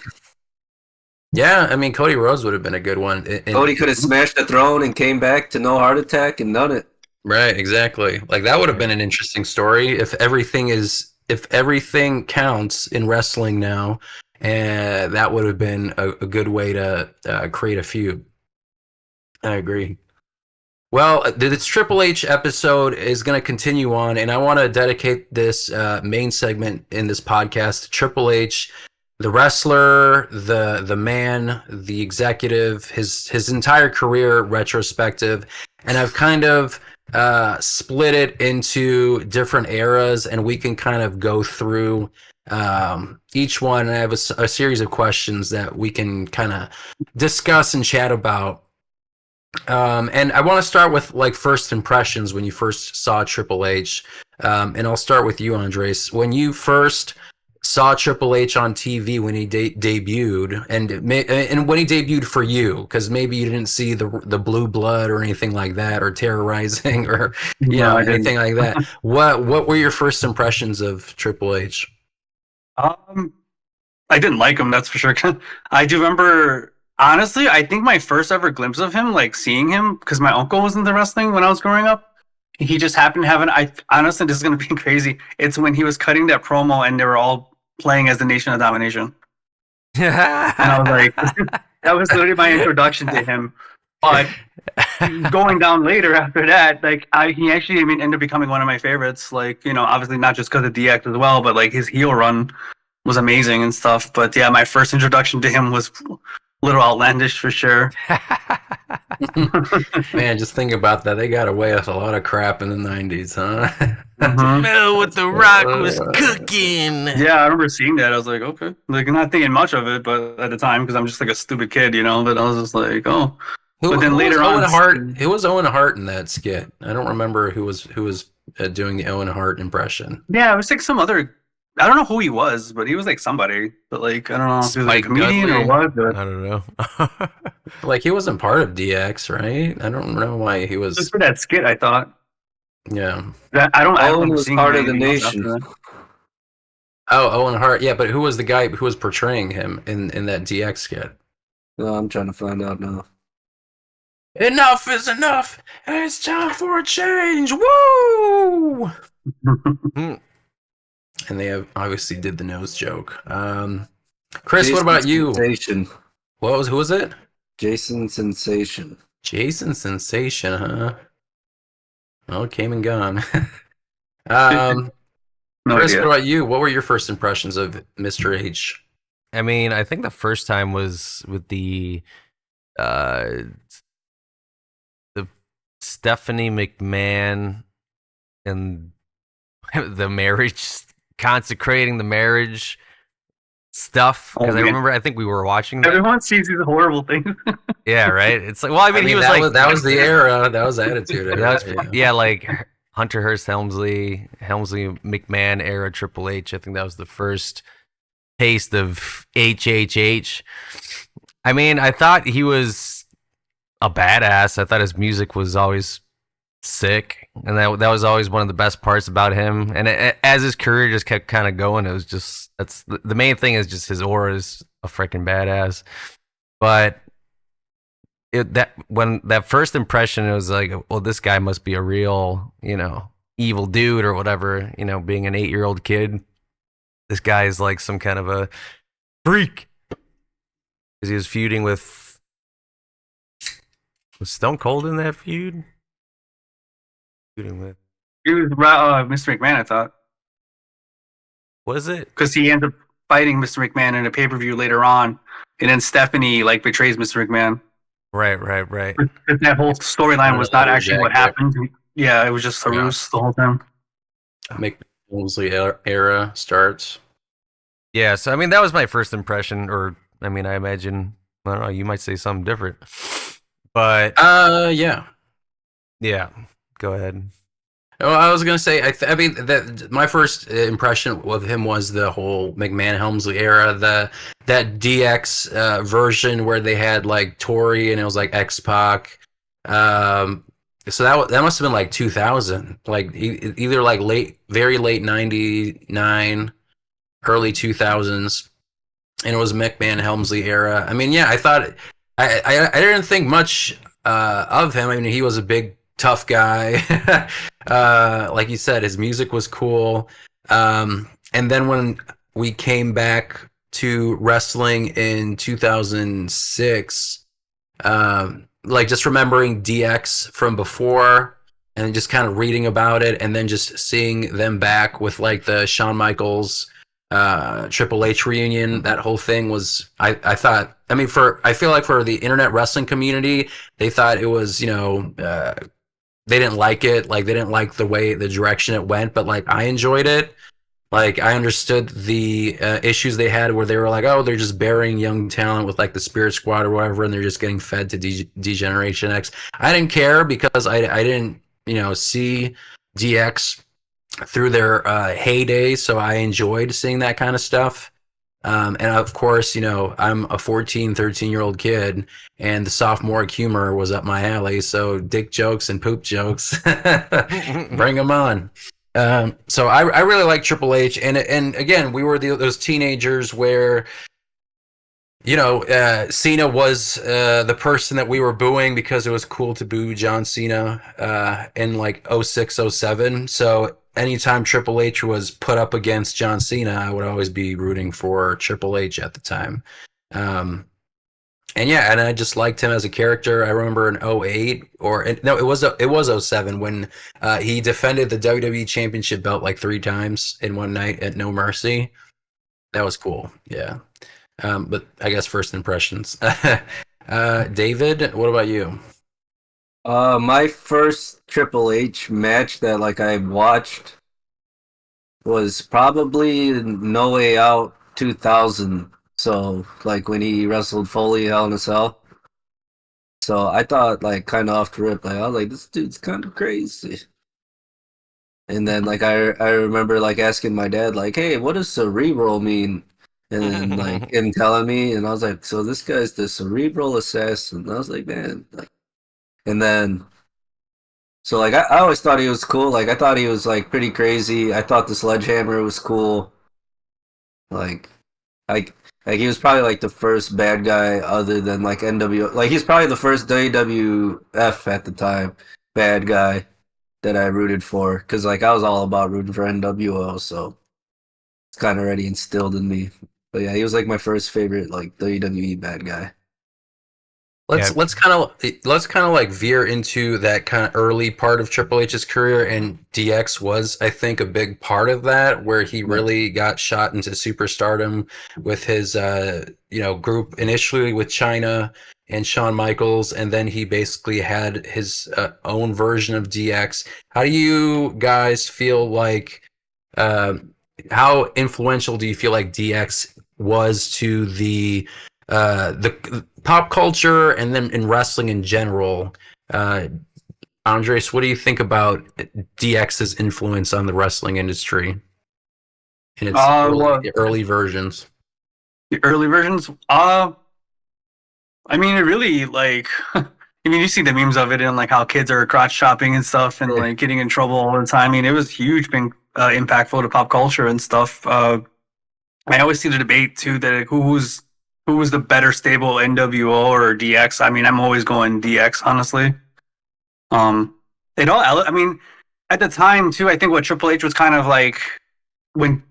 Yeah, I mean, Cody Rhodes would have been a good one. Cody could have smashed the throne and came back to no heart attack and done it. Right, exactly. Like that would have been an interesting story if everything counts in wrestling now, and that would have been a good way to create a feud. I agree. Well, this Triple H episode is going to continue on, and I want to dedicate this main segment in this podcast to Triple H, the wrestler, the man, the executive, his entire career retrospective, and I've kind of split it into different eras, and we can kind of go through each one. And I have a series of questions that we can kind of discuss and chat about. And I want to start with like first impressions when you first saw Triple H. And I'll start with you, Andres. When you first saw Triple H on TV when he debuted, and when he debuted for you, because maybe you didn't see the Blue Blood or anything like that, or Terrorizing, or anything like that. What were your first impressions of Triple H? I didn't like him, that's for sure. I do remember, honestly, I think my first ever glimpse of him, like seeing him, because my uncle was into wrestling when I was growing up. He just happened to have honestly, this is going to be crazy. It's when he was cutting that promo and they were all playing as the Nation of Domination. And I was like, that was literally my introduction to him. But going down later after that, like he actually, ended up becoming one of my favorites. Like, obviously not just because of DX as well, but like his heel run was amazing and stuff. But yeah, my first introduction to him was a little outlandish for sure. Man, just think about that. They got away with a lot of crap in the 90s, huh? Smell what the Rock was cooking. Yeah, I remember seeing that. I was like, okay. Like, I'm not thinking much of it, but at the time, because I'm just like a stupid kid, But I was just like, oh. But then later on, it was Owen Hart in that skit. I don't remember who was doing the Owen Hart impression. Yeah, it was like some other. I don't know who he was, but he was like somebody. But like, I don't know if he was like a comedian or what. But I don't know. Like he wasn't part of DX, right? I don't know why he was. just for that skit, I thought. Yeah. Owen was part of the Nation. Oh, Owen Hart. Yeah, but who was the guy who was portraying him in that DX skit? No, I'm trying to find out now. Enough is enough. It's time for a change. Woo! And they obviously did the nose joke. Chris, Jason what about you? Sensation. Who was it? Jason Sensation. Jason Sensation, huh? Well, it came and gone. No Chris, idea. what about you? What were your first impressions of Mr. H? I mean, I think the first time was with uh the Stephanie McMahon and the marriage, consecrating the marriage stuff, Oh because I man, remember, I think we were watching that. everyone sees these horrible things. Yeah, right. It's like, well, I mean, he was that like, that was the era. That was the attitude era. that was, yeah, like Hunter Hearst Helmsley McMahon era Triple H. I think that was the first taste of HHH. I mean, I thought he was a badass. I thought his music was always sick, and that was always one of the best parts about him. And as his career just kept kind of going, it was just, that's the main thing, is just his aura is a freaking badass. But when that first impression, it was like, well, this guy must be a real, evil dude or whatever. Being an 8-year-old kid, this guy is like some kind of a freak, because he was feuding with Stone Cold in that feud. Feuding with, He was Mr. McMahon, I thought, was it? because he ends up fighting Mr. McMahon in a pay-per-view later on, and then Stephanie like betrays Mr. McMahon. Right. That whole storyline was not actually what happened. Yeah, it was just a ruse the whole time. Helmsley era starts. Yeah, so I mean, that was my first impression, or I mean, I imagine, I don't know, you might say something different, but Yeah. Go ahead. Oh, I was gonna say, I mean, that my first impression of him was the whole McMahon Helmsley era, that DX version where they had like Tori and it was like X-Pac. So that must have been like 2000, like either like very late 99, early 2000s, and it was McMahon Helmsley era. I mean, yeah, I thought I didn't think much of him. I mean, he was a big tough guy. Like you said, his music was cool. And then when we came back to wrestling in 2006, like just remembering DX from before and just kind of reading about it, and then just seeing them back with like the Shawn Michaels Triple H reunion, that whole thing was, I thought, I mean, I feel like for the internet wrestling community, they thought it was, they didn't like it, like they didn't like the direction it went, but like I enjoyed it. Like I understood the issues they had where they were like, oh, they're just burying young talent with like the Spirit Squad or whatever, and they're just getting fed to Degeneration X. I didn't care because I didn't see DX through their heyday, so I enjoyed seeing that kind of stuff. And of course, I'm a 14, 13-year-old kid, and the sophomoric humor was up my alley. So dick jokes and poop jokes, bring them on. So I really like Triple H, and again, we were those teenagers where, Cena was the person that we were booing because it was cool to boo John Cena in like 06, 07. So anytime Triple H was put up against John Cena, I would always be rooting for Triple H at the time. And I just liked him as a character. I remember in 08, it was 07 when he defended the WWE Championship belt like 3 times in one night at No Mercy. That was cool. Yeah. But I guess first impressions. David, what about you? My first Triple H match that like I watched was probably No Way Out 2000. So like when he wrestled Foley Hell in a Cell. So I thought like kind of off the rip, like I was like, this dude's kind of crazy. And then like I remember like asking my dad like, hey, what does Cerebral mean? And then like him telling me, and I was like, so this guy's the Cerebral assassin. And I was like, man, like, and then so like I always thought he was cool. Like I thought he was like pretty crazy. I thought the sledgehammer was cool. Like he was probably like the first bad guy other than like NWO. Like he's probably the first WWF at the time bad guy that I rooted for, because like I was all about rooting for NWO, so it's kind of already instilled in me. But yeah, he was like my first favorite like WWE bad guy. Let's kind of like veer into that kind of early part of Triple H's career, and DX was, I think, a big part of that, where he really got shot into superstardom with his group initially with China and Shawn Michaels, and then he basically had his own version of DX. How do you guys feel like? How influential do you feel like DX was to the pop culture and then in wrestling in general? Andres, what do you think about DX's influence on the wrestling industry in its early versions? The early versions. I mean, it really like. I mean, you see the memes of it and like how kids are crotch chopping and stuff and like getting in trouble all the time. I mean, it was huge, being impactful to pop culture and stuff. I always see the debate too that like, who was the better stable, NWO or DX. I mean, I'm always going DX, honestly. It all. I mean, at the time too, I think what Triple H was kind of like when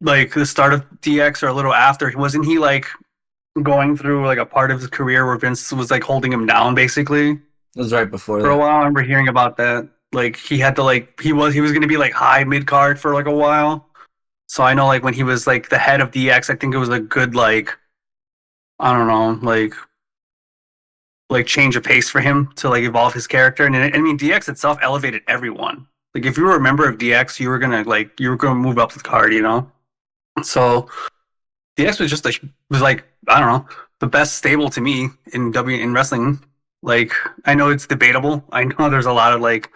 like the start of DX or a little after, wasn't he like going through like a part of his career where Vince was like holding him down basically It was right before for a that. while? I remember hearing about that. Like he had to like he was gonna be like high mid card for like a while. So I know like when he was like the head of DX, I think it was a good like I don't know like change of pace for him to like evolve his character. And I mean DX itself elevated everyone. Like if you were a member of DX, you were gonna move up the card, you know. So DX was just was like I don't know the best stable to me in wrestling. Like I know it's debatable. I know there's a lot of like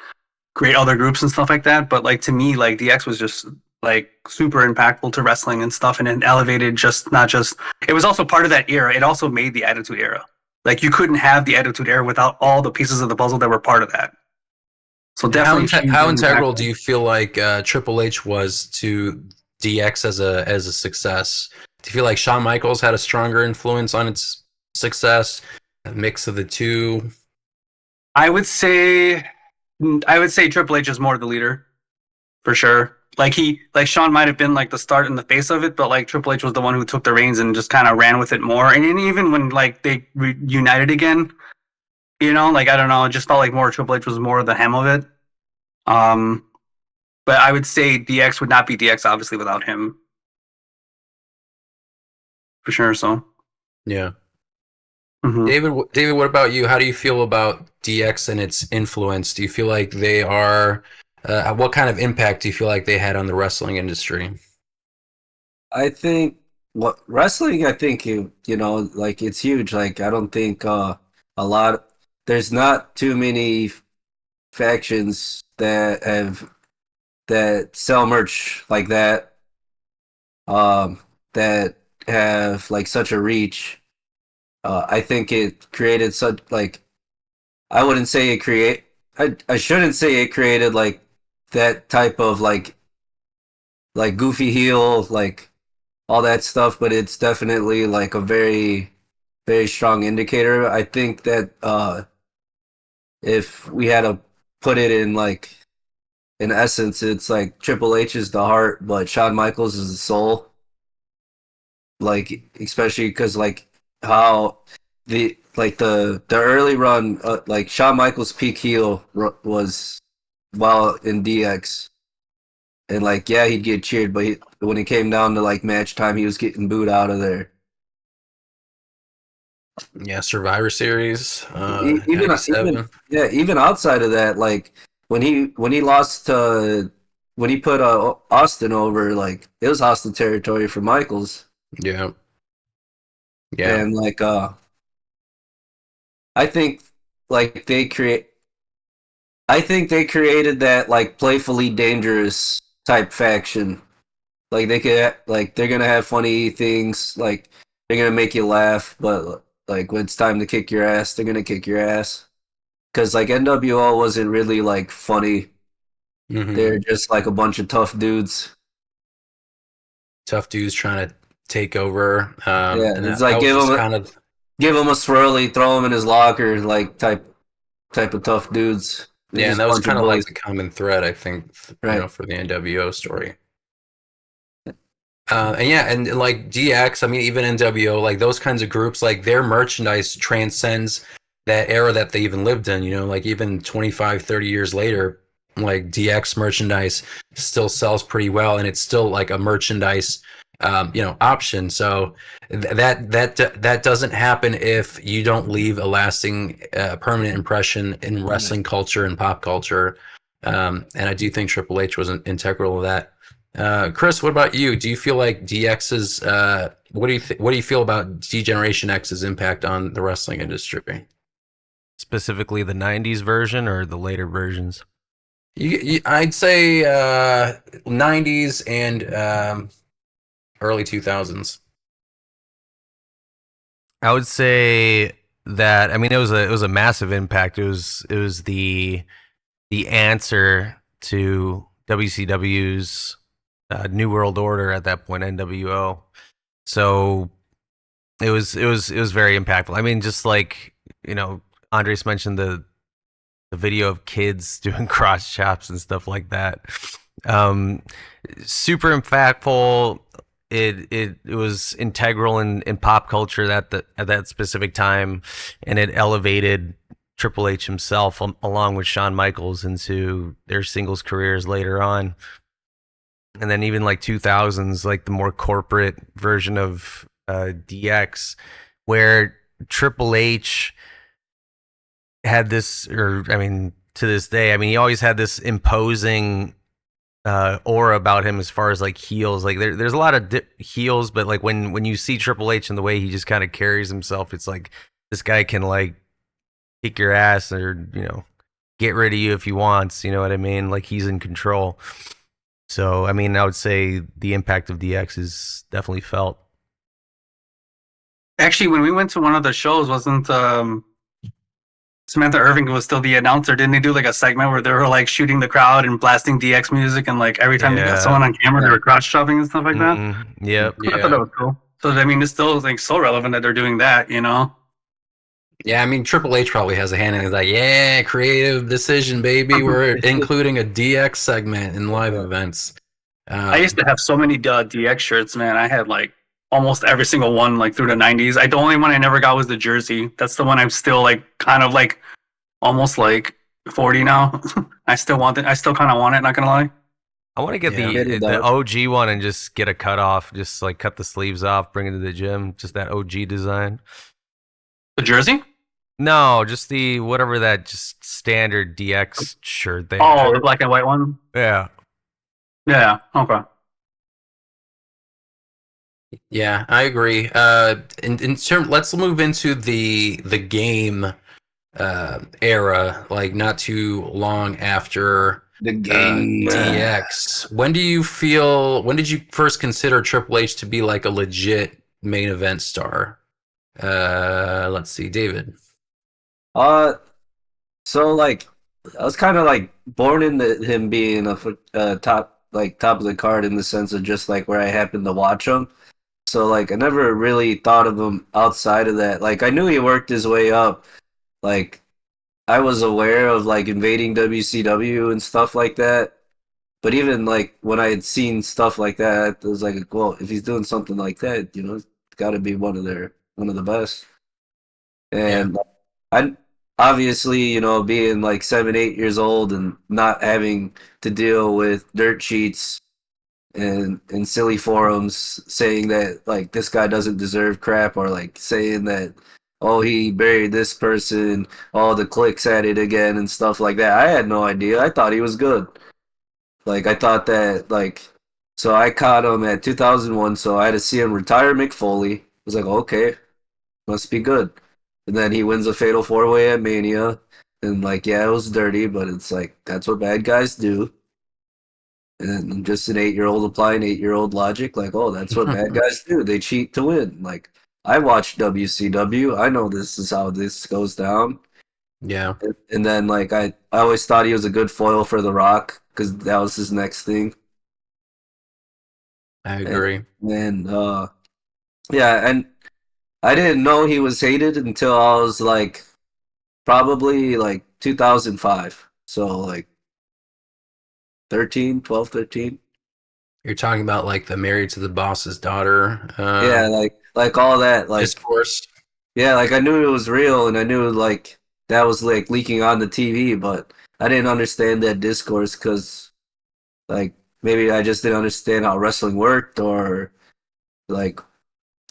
great other groups and stuff like that, but like to me, like DX was just like super impactful to wrestling and stuff, and it elevated just not just. It was also part of that era. It also made the Attitude Era. Like you couldn't have the Attitude Era without all the pieces of the puzzle that were part of that. So definitely, How integral do you feel like Triple H was to DX as a success? Do you feel like Shawn Michaels had a stronger influence on its success? A mix of the two? I would say Triple H is more the leader, for sure. Like Shawn might have been like the start and the face of it, but like Triple H was the one who took the reins and just kind of ran with it more. And even when like they reunited again, you know, like I don't know, it just felt like more Triple H was more the hem of it. But I would say DX would not be DX obviously without him, for sure. So Yeah. mm-hmm. David, what about you? How do you feel about DX and its influence? Do you feel like they are? What kind of impact do you feel like they had on the wrestling industry? I think what wrestling. I think you know like it's huge. Like I don't think a lot. There's not too many factions that sell merch like that. That have like such a reach. I think it created such like I wouldn't say it create. I shouldn't say it created like that type of like goofy heel like all that stuff, but it's definitely like a very very strong indicator. I think that if we had to put it in like in essence, it's like Triple H is the heart, but Shawn Michaels is the soul. Like especially because like how the early run like Shawn Michaels peak heel was while in DX, and like yeah he'd get cheered, but when it came down to like match time, he was getting booed out of there. Yeah, Survivor Series, Even 97. even outside of that, like when he lost to when he put Austin over, like it was hostile territory for Michaels. Yeah. Yeah. And like I think like I think they created that like playfully dangerous type faction. Like they could like they're gonna have funny things, like they're gonna make you laugh, but like when it's time to kick your ass, they're gonna kick your ass. Cause like NWO wasn't really like funny. Mm-hmm. They're just like a bunch of tough dudes. Tough dudes trying to take over. Yeah, And it's that like was just kind of. give him a swirly, throw him in his locker, like type of tough dudes. They're Yeah, just and a that was bunch of kind of like bullies. the common thread, I think, Right. for the NWO story. And yeah, and like DX, I mean, even NWO, like those kinds of groups, like their merchandise transcends that era that they even lived in, like even 25, 30 years later, like DX merchandise still sells pretty well, and it's still like a merchandise option. So that doesn't happen if you don't leave a lasting permanent impression in wrestling culture and pop culture. And I do think Triple H was integral to that. Chris, what about you? Do you feel like DX's what do you feel about D-Generation X's impact on the wrestling industry? Specifically the 90s version or the later versions? I'd say 90s and early 2000s. I would say that, I mean, it was a massive impact. It was the answer to WCW's New World Order at that point, NWO. So it was very impactful. I mean, just like, Andres mentioned the video of kids doing cross chops and stuff like that. Super impactful. It was integral in pop culture at that specific time, and it elevated Triple H himself along with Shawn Michaels into their singles careers later on. And then even like 2000s, like the more corporate version of DX, where Triple H had this, or I mean, to this day, I mean, he always had this imposing aura about him as far as like heels. Like there's a lot of heels, but like when you see Triple H and the way he just kind of carries himself, it's like this guy can like kick your ass or get rid of you if he wants. You know what I mean? Like he's in control. So I mean, I would say the impact of DX is definitely felt. Actually, when we went to one of the shows, wasn't Samantha Irving was still the announcer? Didn't they do like a segment where they were like shooting the crowd and blasting DX music, and like every time they got someone on camera, they were cross chopping and stuff like that? Yep. I thought that was cool. So I mean, it's still like so relevant that they're doing that, Yeah, I mean, Triple H probably has a hand in it. He's like, yeah, creative decision, baby. We're including a DX segment in live events. I used to have so many DX shirts, man. I had like almost every single one, like through the 90s. The only one I never got was the jersey. That's the one I'm still like kind of like almost like 40 now. I still want it. I still kind of want it, not gonna lie. I want to get the OG one and just get a cut off, just like cut the sleeves off, bring it to the gym, just that OG design. The jersey? No, just the whatever that just standard DX shirt thing. Oh, the black and white one? Yeah. Yeah, okay. Yeah, I agree. Let's move into the game era, like not too long after The game DX. When did you first consider Triple H to be like a legit main event star? Let's see, David. So like I was kind of like born into him being a top of the card in the sense of just like where I happened to watch him. So like I never really thought of him outside of that. Like I knew he worked his way up. Like I was aware of like invading WCW and stuff like that. But even like when I had seen stuff like that, I was like, well, if he's doing something like that, it's got to be one of the best. And I obviously, being like 7, 8 years old and not having to deal with dirt sheets and silly forums saying that like this guy doesn't deserve crap, or like saying that, oh, he buried this person, all the clicks at it again and stuff like that. I had no idea. I thought he was good. Like I thought that so I caught him at 2001, so I had to see him retire Mick Foley. I was like, okay, must be good. And then he wins a fatal 4-way at Mania. And like, yeah, it was dirty, but it's like, that's what bad guys do. And then just an 8-year-old applying 8-year-old logic, like, oh, that's what bad guys do. They cheat to win. Like, I watched WCW. I know this is how this goes down. Yeah. And then like I always thought he was a good foil for The Rock because that was his next thing. I agree. And yeah, and I didn't know he was hated until I was like probably like 2005. So like 12, 13. You're talking about like the Married to the Boss's Daughter. Yeah, like all that, like discourse. Yeah, like I knew it was real, and I knew like that was like leaking on the TV, but I didn't understand that discourse because like maybe I just didn't understand how wrestling worked, or like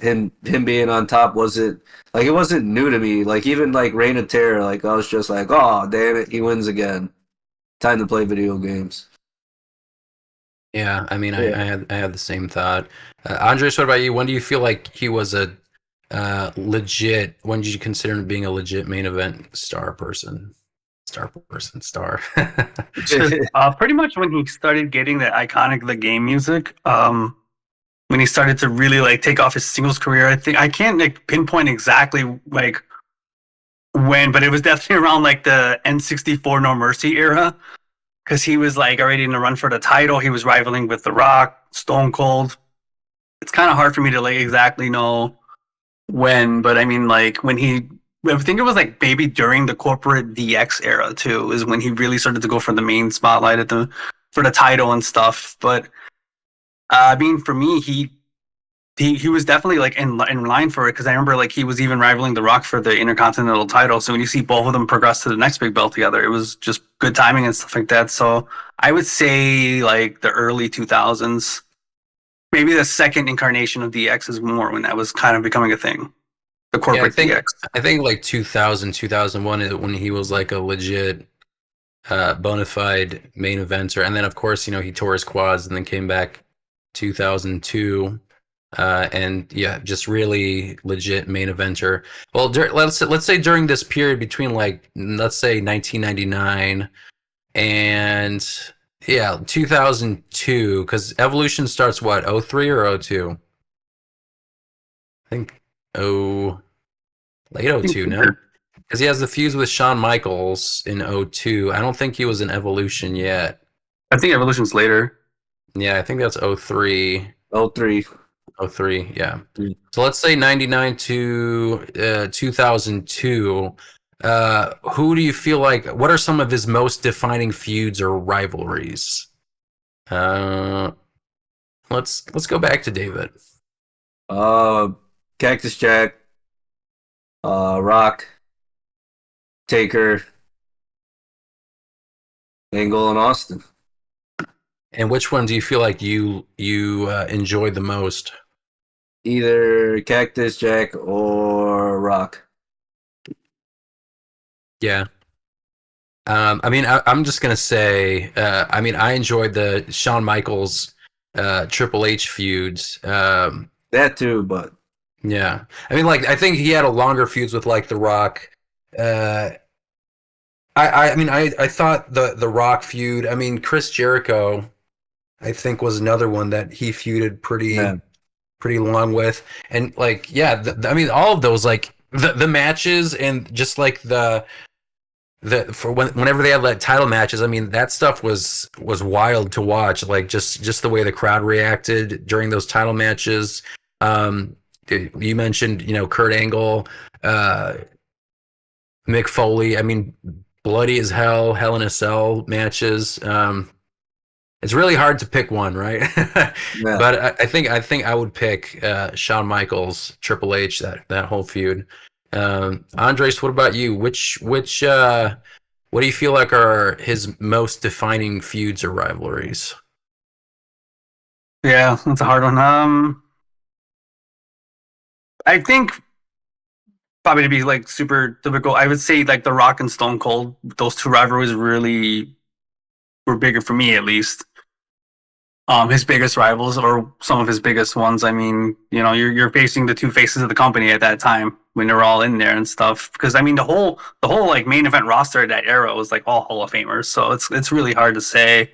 him being on top wasn't like it wasn't new to me. Like even like Reign of Terror, like I was just like, oh damn it, he wins again. Time to play video games. Yeah, I mean, Yeah. I had the same thought. Andres, what about you? When do you feel like he was a legit? When did you consider him being a legit main event star? Pretty much when he started getting the iconic the game music. When he started to really like take off his singles career. I think I can't like pinpoint exactly like when, but it was definitely around like the N64 No Mercy era because he was like already in the run for the title. He was rivaling with The Rock, Stone Cold. It's kind of hard for me to like exactly know when, but I mean like when he. I think it was like maybe during the corporate DX era too, is when he really started to go for the main spotlight at the for the title and stuff. But I mean, for me, he was definitely like in line for it because I remember like he was even rivaling The Rock for the Intercontinental title. So when you see both of them progress to the next big belt together, it was just good timing and stuff like that. So I would say like the early 2000s, maybe the second incarnation of DX is more when that was kind of becoming a thing. The Yeah, corporate DX. I think like 2000, 2001 is when he was like a legit bona fide main eventer, and then of course he tore his quads and then came back 2002. And yeah, just really legit main eventer. Well, let's say during this period between like let's say 1999 and yeah 2002, because Evolution starts what, 03 or 02? I think late 02, no? Because he has the fuse with Shawn Michaels in 02. I don't think he was in Evolution yet. I think Evolution's later. Yeah, I think that's 03. 03. 03, yeah. So let's say 99 to 2002. Who do you feel like, what are some of his most defining feuds or rivalries? Let's go back to David. Cactus Jack, Rock, Taker, Angle, and Austin. And which one do you feel like you enjoyed the most? Either Cactus Jack or Rock. Yeah. I mean, I'm just gonna say, I mean, I enjoyed the Shawn Michaels, Triple H feuds. That too, but Yeah, I mean, like, I think he had a longer feuds with like The Rock. Uh, I mean, I thought the Rock feud. I mean, Chris Jericho, I think, was another one that he feuded yeah. pretty long with, and like, yeah, I mean, all of those, like the matches and just like for whenever they had like title matches, I mean, that stuff was wild to watch. Like just the way the crowd reacted during those title matches. You mentioned Kurt Angle, Mick Foley. I mean, bloody as hell, Hell in a Cell matches. It's really hard to pick one, right? Yeah. But I think I would pick Shawn Michaels, Triple H, that whole feud. Andres, what about you? Which what do you feel like are his most defining feuds or rivalries? Yeah, that's a hard one. I think probably to be like super typical, I would say like The Rock and Stone Cold. Those two rivalries really were bigger for me, at least. His biggest rivals or some of his biggest ones. I mean, you're facing the two faces of the company at that time when they're all in there and stuff. Because I mean, the whole like main event roster at that era was like all Hall of Famers. So it's really hard to say.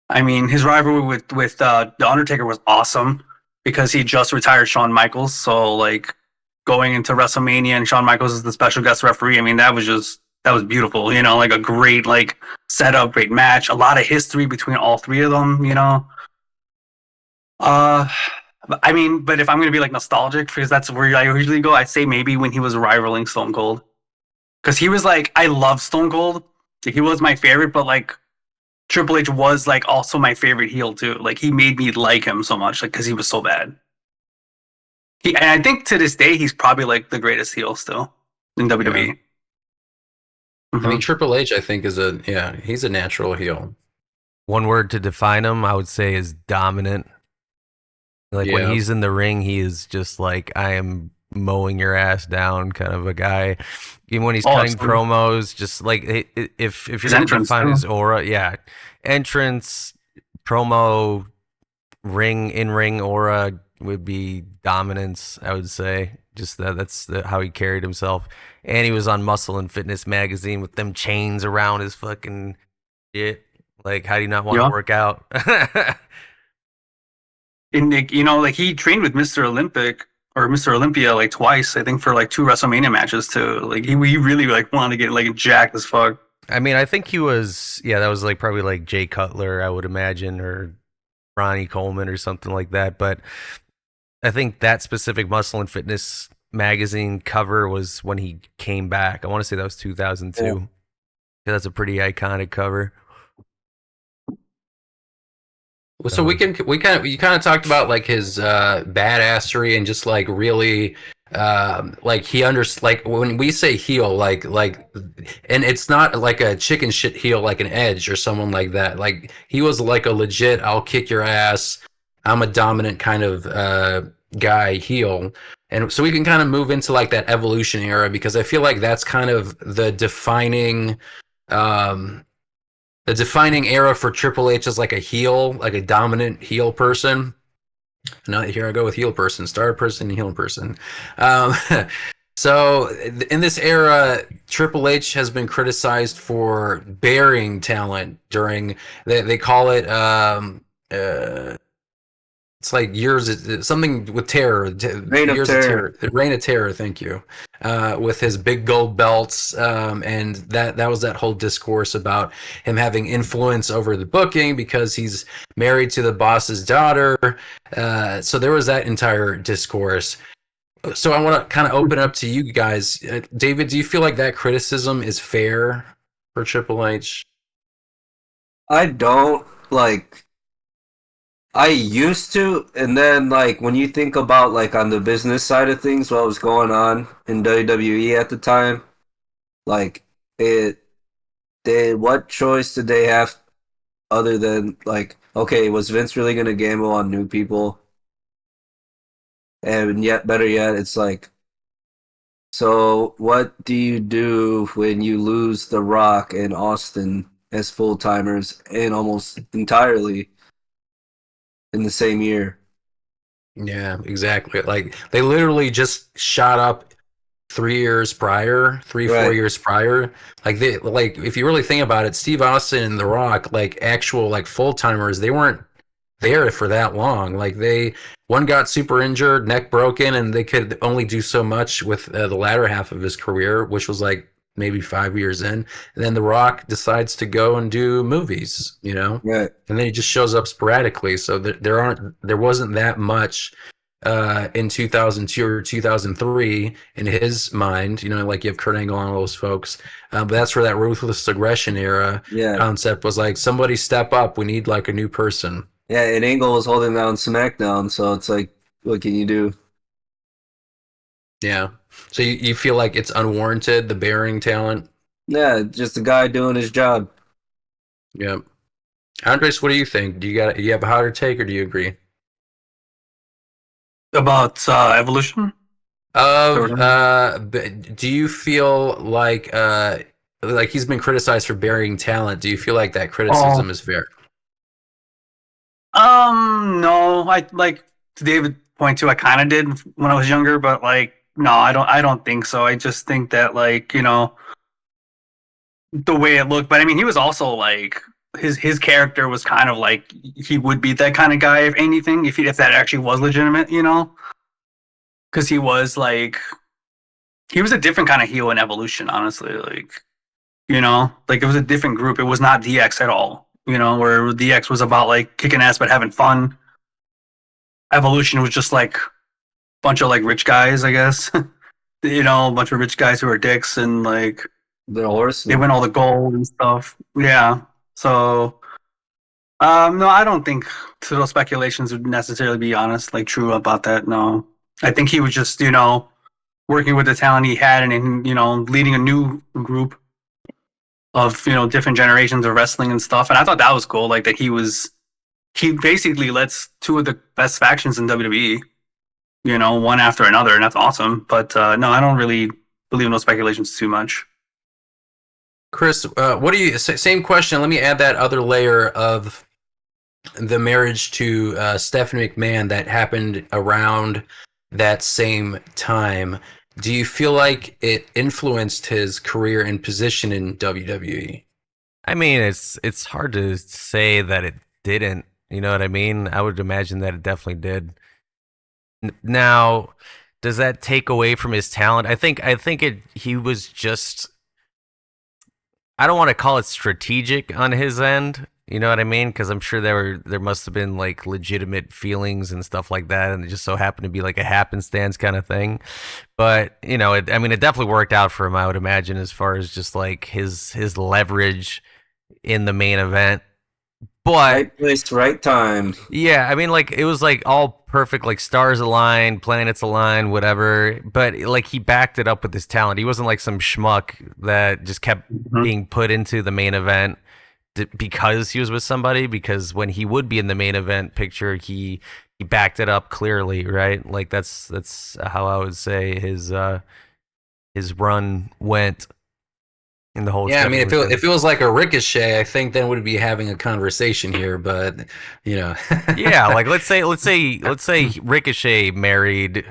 I mean, his rivalry with the Undertaker was awesome because he just retired Shawn Michaels. So like going into WrestleMania and Shawn Michaels is the special guest referee. I mean, that was beautiful. Like a great like setup, great match, a lot of history between all three of them. Uh, I mean, but if I'm gonna be like nostalgic, because that's where I usually go, I'd say maybe when he was rivaling Stone Cold, because he was like, I love Stone Cold. He was my favorite, but like Triple H was like also my favorite heel too. Like he made me like him so much, like because he was so bad. And I think to this day he's probably like the greatest heel still in WWE. I mean, Triple H, I think, he's a natural heel. One word to define him, I would say, is dominant. Like when he's in the ring, he is just like, I am mowing your ass down kind of a guy. Even when he's cutting promos, just like if you're going to define his aura, entrance, promo, in-ring aura would be dominance, I would say. Just that's how he carried himself. And he was on Muscle and Fitness magazine with them chains around his fucking shit. Like, how do you not want to work out? And like he trained with Mr. Olympic or Mr. Olympia like twice, I think, for like 2 WrestleMania matches too. Like he really like wanted to get like jacked as fuck. I mean, I think he was, that was like probably like Jay Cutler, I would imagine, or Ronnie Coleman or something like that. But I think that specific Muscle and Fitness magazine cover was when he came back. I want to say that was 2002. Yeah, that's a pretty iconic cover. So you kind of talked about like his badassery and just like really like like when we say heel, like and it's not like a chicken shit heel like an Edge or someone like that. Like he was like a legit I'll kick your ass, I'm a dominant kind of guy heel. And so we can kind of move into like that Evolution era, because I feel like that's kind of the defining era for Triple H as like a heel, like a dominant heel person. Now here I go with heel person, star person, heel person. So in this era, Triple H has been criticized for burying talent during, they call it, it's like years, something with terror. Reign of Terror. Reign of Terror, thank you. With his big gold belts, and that was that whole discourse about him having influence over the booking because he's married to the boss's daughter. So there was that entire discourse. So I want to kind of open up to you guys. David, do you feel like that criticism is fair for Triple H? I don't. Like, I used to, and then like when you think about like on the business side of things, what was going on in WWE at the time, like what choice did they have other than like, okay, was Vince really gonna gamble on new people? And yet, better yet, it's like, so what do you do when you lose The Rock and Austin as full timers and almost entirely in the same year? Yeah, exactly. Like they literally just shot up 3 years prior, 4 years prior. Like if you really think about it, Steve Austin and The Rock, like actual like full timers, they weren't there for that long. Like one got super injured, neck broken, and they could only do so much with the latter half of his career, which was like maybe 5 years in. And then The Rock decides to go and do movies, Right. And then he just shows up sporadically. So there wasn't that much in 2002 or 2003 in his mind, like you have Kurt Angle and all those folks. But that's where that ruthless aggression era concept was like, somebody step up. We need like a new person. Yeah, and Angle was holding down SmackDown, so it's like, what can you do? Yeah. So you feel like it's unwarranted, the bearing talent? Yeah, just a guy doing his job. Yep. Andres, what do you think? Do you have a hotter take, or do you agree? About Evolution? Do you feel like he's been criticized for burying talent? Do you feel like that criticism is fair? No, I like to David point to, I kind of did when I was younger, but like, no, I don't think so. I just think that like, the way it looked, but I mean, he was also like, his character was kind of like, he would be that kind of guy, if anything, if that actually was legitimate, because he was like, he was a different kind of heel in Evolution, honestly, like, like it was a different group. It was not DX at all. Where DX was about like kicking ass but having fun. Evolution was just like a bunch of like rich guys, I guess. A bunch of rich guys who are dicks and like the horse. They win all the gold and stuff. Yeah. So no, I don't think those speculations would necessarily be honest, like true about that. No. I think he was just, working with the talent he had and leading a new group of different generations of wrestling and stuff. And I thought that was cool, like that he basically lets two of the best factions in WWE, one after another, and that's awesome. But no, I don't really believe in those speculations too much. Chris, what do you? Same question. Let me add that other layer of the marriage to Stephanie McMahon that happened around that same time. Do you feel like it influenced his career and position in WWE? I mean, it's hard to say that it didn't. You know what I mean? I would imagine that it definitely did. Now, does that take away from his talent? I think he was just, I don't want to call it strategic on his end. You know what I mean? Because I'm sure there must have been like legitimate feelings and stuff like that, and it just so happened to be like a happenstance kind of thing. But it definitely worked out for him. I would imagine, as far as just like his leverage in the main event. But Right place, right time. yeah, I mean, like it was like all perfect, like stars aligned, planets aligned, whatever. But like he backed it up with his talent. He wasn't like some schmuck that just kept being put into the main event because he was with somebody. Because when he would be in the main event picture, he backed it up clearly, right? Like that's how I would say his run went in the whole. Yeah, I mean, if it was like a Ricochet, I think then we'd be having a conversation here. But yeah, like let's say Ricochet married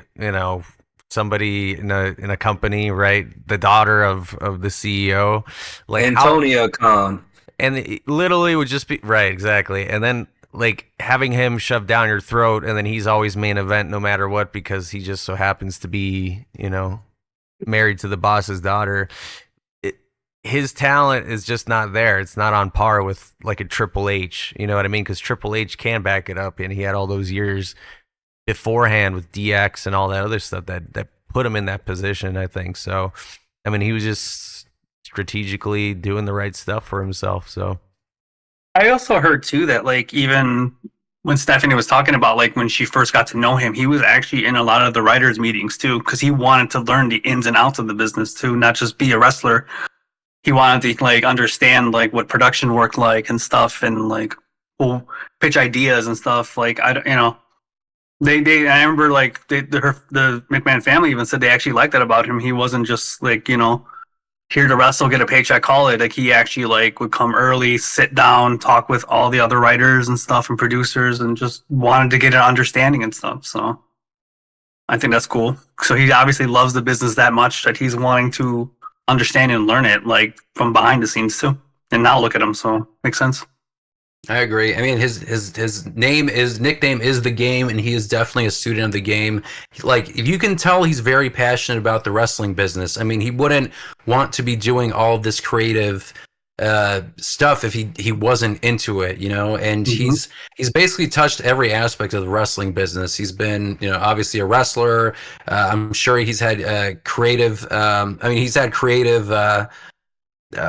somebody in a company, right? The daughter of the CEO, like Antonio Khan. and it literally would just be right, exactly. And then like having him shoved down your throat, and then he's always main event no matter what because he just so happens to be married to the boss's daughter. His talent is just not there. It's not on par with like a Triple H. You know what I mean? Because Triple H can back it up, and he had all those years beforehand with DX and all that other stuff that put him in that position, I think. So, I mean, he was just strategically doing the right stuff for himself. So, I also heard too that like even when Stephanie was talking about like when she first got to know him, he was actually in a lot of the writers' meetings too, because he wanted to learn the ins and outs of the business too, not just be a wrestler. He wanted to like understand like what production worked like and stuff, and like pitch ideas and stuff. Like they I remember like the McMahon family even said they actually liked that about him. He wasn't just like here to wrestle, get a paycheck, call it. Like he actually like would come early, sit down, talk with all the other writers and stuff and producers, and just wanted to get an understanding and stuff. So I think that's cool. So he obviously loves the business that much that he's wanting to understand and learn it like from behind the scenes too. And now look at him, so makes sense. I agree. I mean, his nickname is the Game, and he is definitely a student of the game. Like, you can tell he's very passionate about the wrestling business. I mean, he wouldn't want to be doing all of this creative stuff if he wasn't into it, and he's basically touched every aspect of the wrestling business. He's been obviously a wrestler. I'm sure he's had creative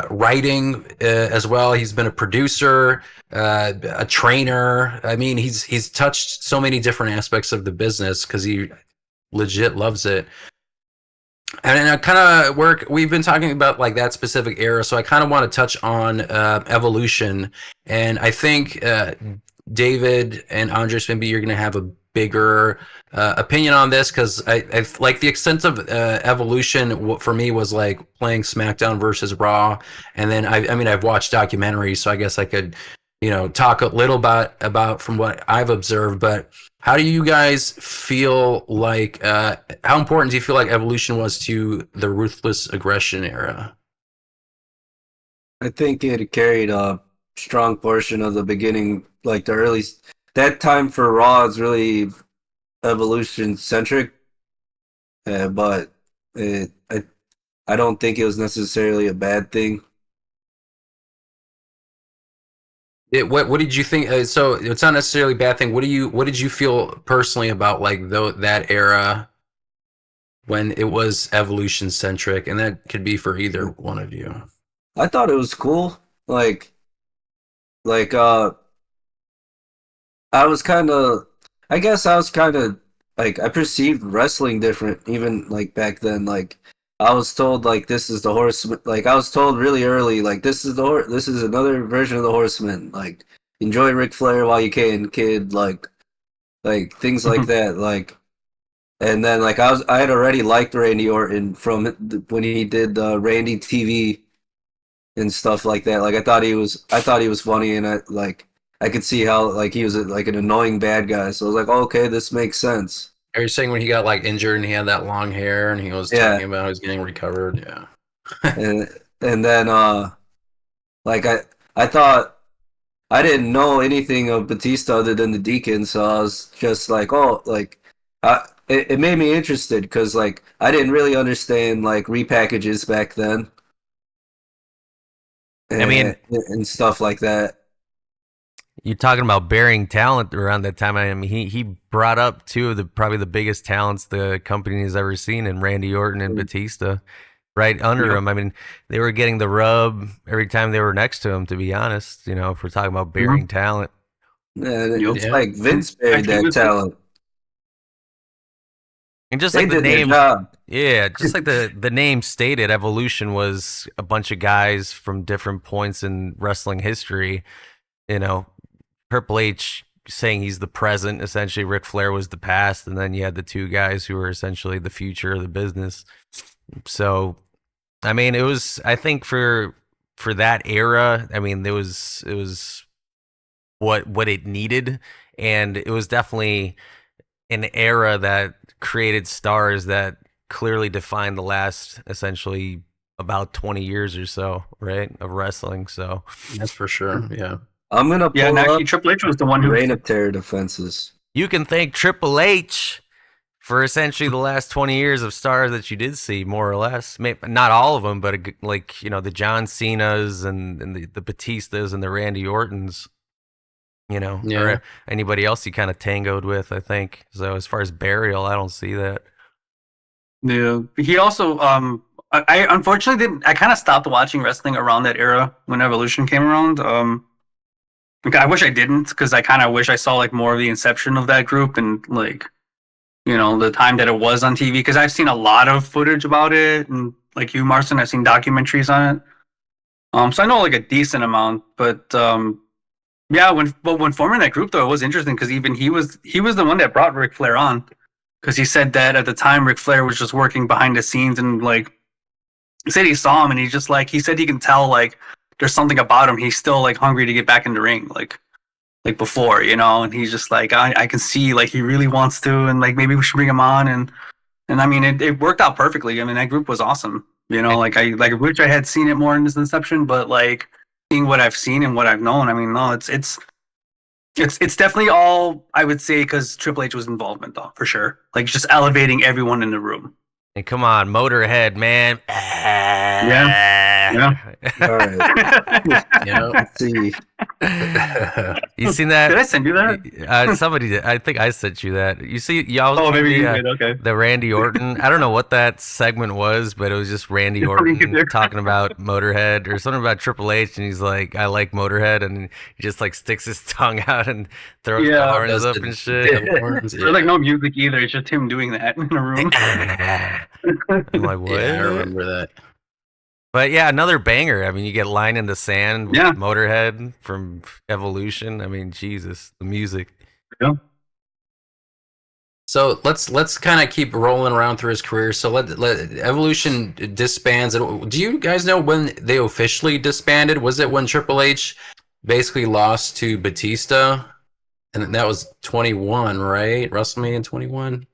writing as well. He's been a producer, a trainer. I mean, he's touched so many different aspects of the business because he legit loves it. And I kind of we've been talking about like that specific era, so I kind of want to touch on Evolution. And I think David and Andres, maybe you're going to have a bigger opinion on this, because I like the extent of Evolution for me was like playing SmackDown versus Raw. And then I mean, I've watched documentaries, so I guess I could talk a little about from what I've observed. But how do you guys feel like how important do you feel like Evolution was to the Ruthless Aggression era? I think it carried a strong portion of the beginning, like the early. That time for Raw is really Evolution centric, but I don't think it was necessarily a bad thing. What did you think? So it's not necessarily a bad thing. What did you feel personally about like that era when it was Evolution centric? And that could be for either one of you. I thought it was cool. Like I was kind of, I guess I was kind of like, I perceived wrestling different even like back then. Like I was told like this is the Horseman. Like I was told really early, like this is this is another version of the Horseman. Like enjoy Ric Flair while you can, kid. Like things like that. Like, and then like I had already liked Randy Orton from when he did Randy TV and stuff like that. Like I thought he was funny, and I could see how like he was like an annoying bad guy. So I was like, oh, okay, this makes sense. Are you saying when he got like injured and he had that long hair and he was talking about he was getting recovered? Yeah. and then like I thought I didn't know anything of Batista other than the Deacon, so I was just like, oh, like it made me interested because like I didn't really understand like repackages back then. I mean, and stuff like that. You're talking about burying talent around that time. I mean, he brought up two of probably the biggest talents the company has ever seen in Randy Orton and Batista, right under him. I mean, they were getting the rub every time they were next to him. To be honest, if we're talking about burying talent, It's like Vince buried that talent. And just like the name, just like the name stated, Evolution was a bunch of guys from different points in wrestling history. Triple H saying he's the present, essentially Ric Flair was the past, and then you had the two guys who were essentially the future of the business. So, I mean, I think for that era, I mean, it was what it needed, and it was definitely an era that created stars that clearly defined the last essentially about 20 years or so, right, of wrestling. So that's for sure. Yeah. I'm gonna pull up Triple H was the one who Reign of Terror defenses. You can thank Triple H for essentially the last 20 years of stars that you did see, more or less. Maybe not all of them, but like the John Cenas and the Batistas and the Randy Ortons, or anybody else you kind of tangoed with. I think so. As far as burial, I don't see that. Yeah, he also I unfortunately didn't. I kind of stopped watching wrestling around that era when Evolution came around. I wish I didn't, because I kind of wish I saw like more of the inception of that group and like, the time that it was on TV. Because I've seen a lot of footage about it, and like you, Marston, I've seen documentaries on it. So I know like a decent amount, but yeah, when forming that group though, it was interesting because even he was the one that brought Ric Flair on, because he said that at the time Ric Flair was just working behind the scenes, and like he said he saw him and he said he can tell like there's something about him. He's still like hungry to get back in the ring, like before, and he's just like, I can see like he really wants to, and like maybe we should bring him on, and I mean it worked out perfectly. I mean that group was awesome. Like I wish I had seen it more in this inception, but like seeing what I've seen and what I've known, I mean no, it's definitely all, I would say, because Triple H was involvement though, for sure. Like just elevating everyone in the room. And come on, Motorhead, man. Yeah. All right. Let's see. You seen that? Did I send you that? Somebody did. I think I sent you that. You see, y'all. Oh, maybe you did. Okay. The Randy Orton. I don't know what that segment was, but it was just Randy Orton talking about Motorhead or something about Triple H, and he's like, "I like Motorhead," and he just like sticks his tongue out and throws the horns up and shit. There's like no music either. It's just him doing that in a room. I'm like, what? Yeah, I remember that. But yeah, another banger. I mean, you get Line in the Sand with Motorhead from Evolution. I mean, Jesus, the music. Yeah. So let's kind of keep rolling around through his career. So let Evolution disbands. Do you guys know when they officially disbanded? Was it when Triple H basically lost to Batista? And that was 21, right? WrestleMania 21?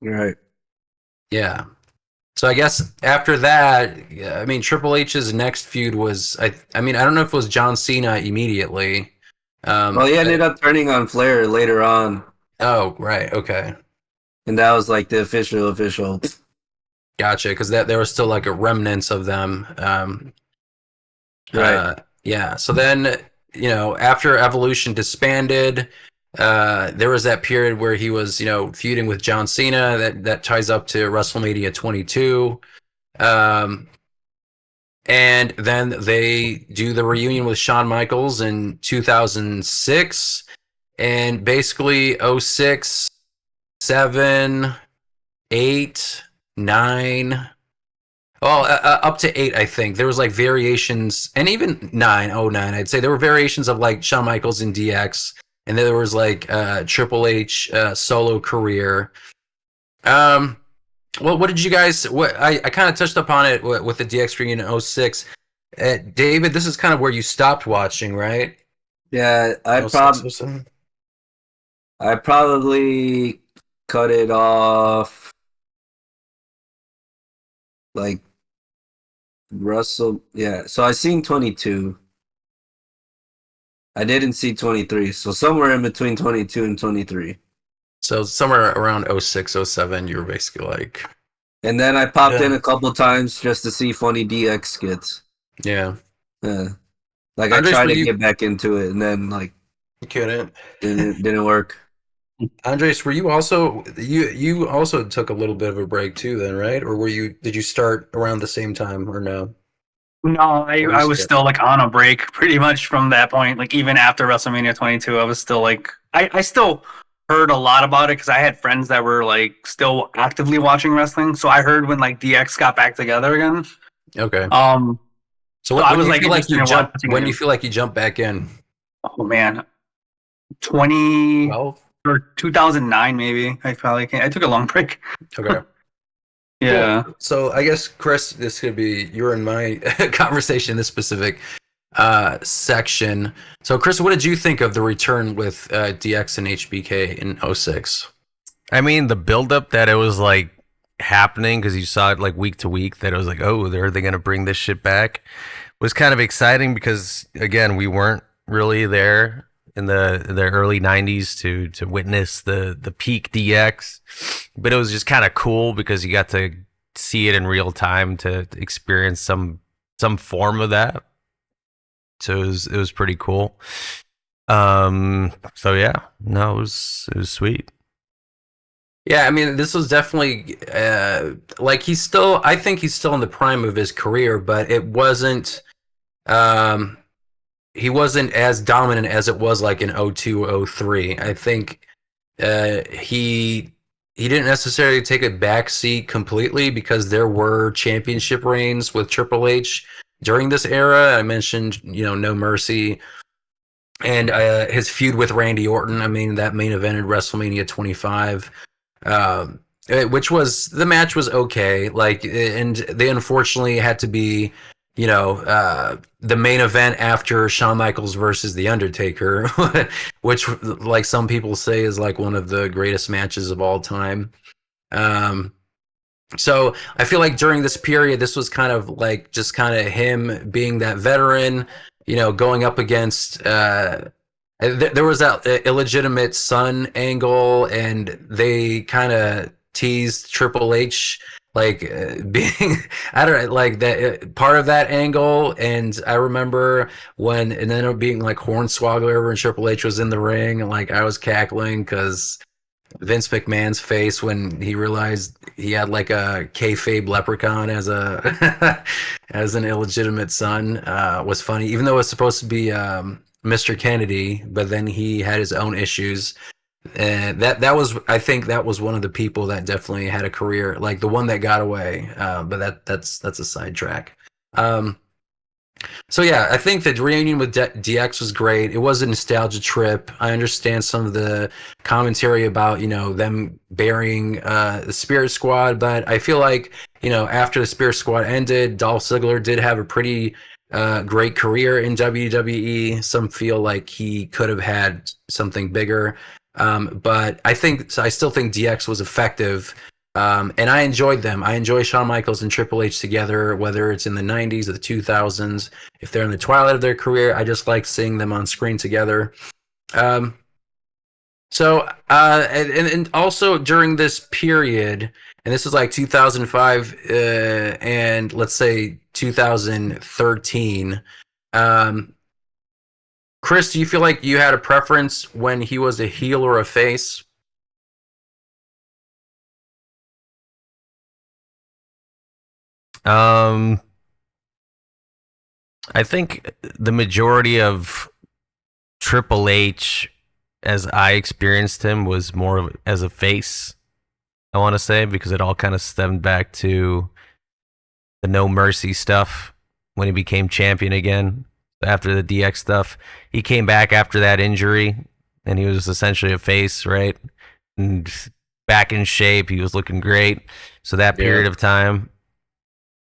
Right. Yeah. So I guess after that, I mean, Triple H's next feud was, I mean, I don't know if it was John Cena immediately. Well, he ended up turning on Flair later on. Oh, right. Okay. And that was like the official. Gotcha. Because there was still like a remnants of them. Right. Yeah. So then, after Evolution disbanded, there was that period where he was, feuding with John Cena. That ties up to WrestleMania 22. And then they do the reunion with Shawn Michaels in 2006. And basically 06, 7, 8, 9, Well, up to 8, I think. There was like variations, and even 9, I'd say there were variations of like Shawn Michaels and DX, and then there was like Triple H solo career. Um, well, what did you guys? What I kind of touched upon it with the DX reunion in '06. David, this is kind of where you stopped watching, right? Yeah, '06, '07? I probably cut it off like Russell. Yeah, so I seen 22. I didn't see 23, so somewhere in between 22 and 23. So somewhere around '06, '07, you were basically like, And then I popped Yeah. in a couple times just to see funny DX skits. yeah. Yeah. Like I Andres, tried were to you get back into it and then like you couldn't? didn't work. Andres, were you also you also took a little bit of a break too then, right? Or did you start around the same time or no? No, Or you I was skipped? still like on a break pretty much from that point. Like even after WrestleMania 22, I was still like I still heard a lot about it because I had friends that were like still actively watching wrestling. So I heard when like DX got back together again. Okay. Um, So so I when do was you like feel like interested you in jump watching when do you it. feel like you jump back in? Oh man, 20 Well, or 2009 maybe. I probably can't. I took a long break. okay. Yeah. Cool. So I guess Chris, this could be you're in my conversation, this specific section. So Chris, what did you think of the return with DX and HBK in '06? I mean, the buildup that it was like happening because you saw it like week to week that it was like, oh, are they going to bring this shit back? Was kind of exciting because again, we weren't really there in the early '90s to witness the peak DX, but it was just kind of cool because you got to see it in real time to experience some form of that. So it was pretty cool. So yeah, no, it was sweet. Yeah, I mean, this was definitely like I think he's still in the prime of his career, but it wasn't. Um, he wasn't as dominant as it was like in '02, '03. I think he didn't necessarily take a back seat completely because there were championship reigns with Triple H during this era. I mentioned, No Mercy and his feud with Randy Orton. I mean, that main evented WrestleMania 25. Which was the match was okay, like, and they unfortunately had to be, the main event after Shawn Michaels versus the Undertaker, which, like some people say, is like one of the greatest matches of all time. Um, so I feel like during this period, this was kind of like just kind of him being that veteran, going up against. There was that illegitimate son angle, and they kind of teased Triple H like being I don't know, like that part of that angle. And I remember when it ended up being like Hornswoggle when Triple H was in the ring, and like I was cackling because Vince McMahon's face when he realized he had like a kayfabe leprechaun as a as an illegitimate son was funny, even though it was supposed to be Mr. Kennedy, but then he had his own issues. And that was, I think that was one of the people that definitely had a career, like the one that got away. But that's a sidetrack. So yeah, I think the reunion with DX was great. It was a nostalgia trip. I understand some of the commentary about them burying the Spirit Squad, but I feel like after the Spirit Squad ended, Dolph Ziggler did have a pretty great career in WWE. Some feel like he could have had something bigger, but I still think DX was effective. And I enjoyed them. I enjoy Shawn Michaels and Triple H together, whether it's in the '90s or the 2000s. If they're in the twilight of their career, I just like seeing them on screen together. And also during this period, and this is like 2005 and let's say 2013. Chris, do you feel like you had a preference when he was a heel or a face? I think the majority of Triple H, as I experienced him, was more of as a face. I want to say because it all kind of stemmed back to the No Mercy stuff when he became champion again after the DX stuff. He came back after that injury, and he was essentially a face, right? And back in shape, he was looking great. So that period of time.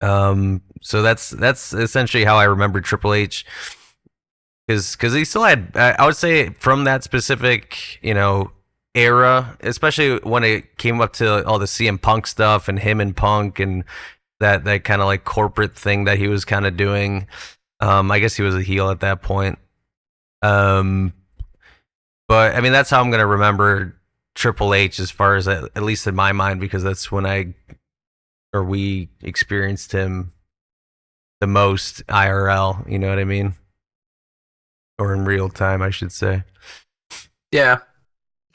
So that's essentially how I remember Triple H, because he still had, I would say, from that specific, era, especially when it came up to all the CM Punk stuff and him and Punk and that kind of like corporate thing that he was kind of doing. I guess he was a heel at that point. But I mean, that's how I'm gonna remember Triple H, as far as at least in my mind, because that's when we experienced him the most IRL. You know what I mean? Or in real time, I should say. Yeah,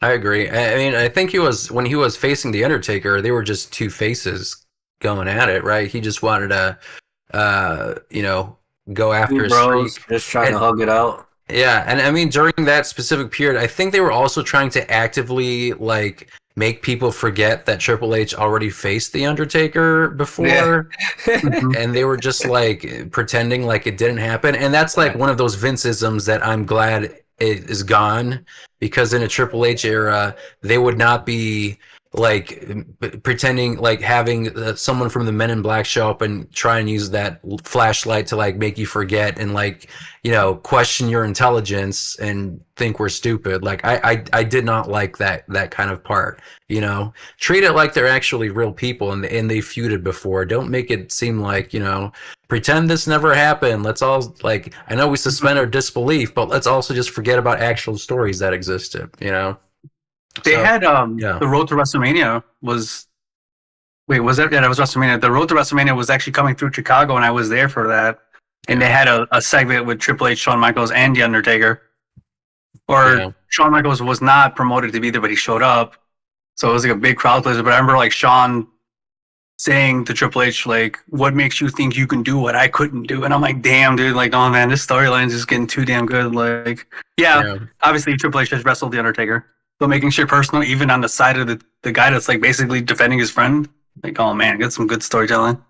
I agree. I mean, I think when he was facing the Undertaker, they were just two faces going at it, right? He just wanted to, go after Two bros just trying to hug it out. Yeah, and I mean, during that specific period, I think they were also trying to actively like make people forget that Triple H already faced the Undertaker before, and they were just like pretending like it didn't happen. And that's like one of those Vince-isms that I'm glad it is gone, because in a Triple H era, they would not be like pretending like having someone from the Men in Black show up and try and use that flashlight to like make you forget and like question your intelligence and think we're stupid. Like I did not like that kind of part. Treat it like they're actually real people and they feuded before. Don't make it seem like pretend this never happened. Let's all, like, I know we suspend our disbelief, but let's also just forget about actual stories that existed. They had the road to WrestleMania was. Wait, was that? Yeah, that was WrestleMania. The road to WrestleMania was actually coming through Chicago, and I was there for that. And they had a segment with Triple H, Shawn Michaels, and The Undertaker. Shawn Michaels was not promoted to be there, but he showed up. So it was like a big crowd pleaser. But I remember like Shawn saying to Triple H, like, "What makes you think you can do what I couldn't do?" And I'm like, "Damn, dude! Like, oh man, this storyline is just getting too damn good." Like, obviously Triple H has wrestled The Undertaker. So making shit personal, even on the side of the guy that's like basically defending his friend, like, oh man, get some good storytelling.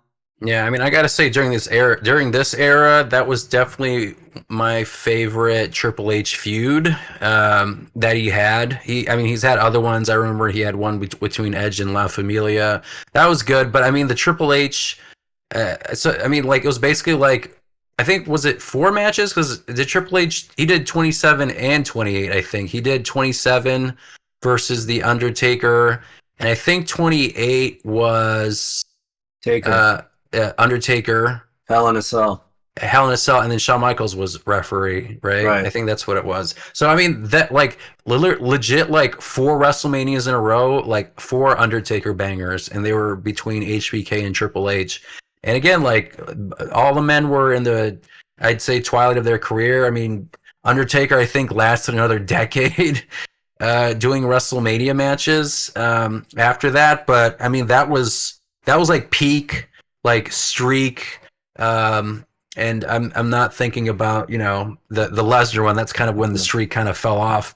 Yeah, I mean, I gotta say, during this era, that was definitely my favorite Triple H feud that he had. He's had other ones. I remember he had one between Edge and La Familia. That was good, but I mean, the Triple H. It was basically like, I think, was it 4 matches? Because the Triple H, he did 27 and 28, I think. He did 27 versus The Undertaker, and I think 28 was Undertaker. Hell in a Cell. And then Shawn Michaels was referee, right? I think that's what it was. So, I mean, that, like, legit, like, 4 WrestleManias in a row, like, 4 Undertaker bangers, and they were between HBK and Triple H. And again, like, all the men were in the, I'd say, twilight of their career. I mean, Undertaker, I think, lasted another decade doing WrestleMania matches after that. But I mean, that was like peak, like, streak. And I'm not thinking about the Lesnar one. That's kind of when the streak kind of fell off.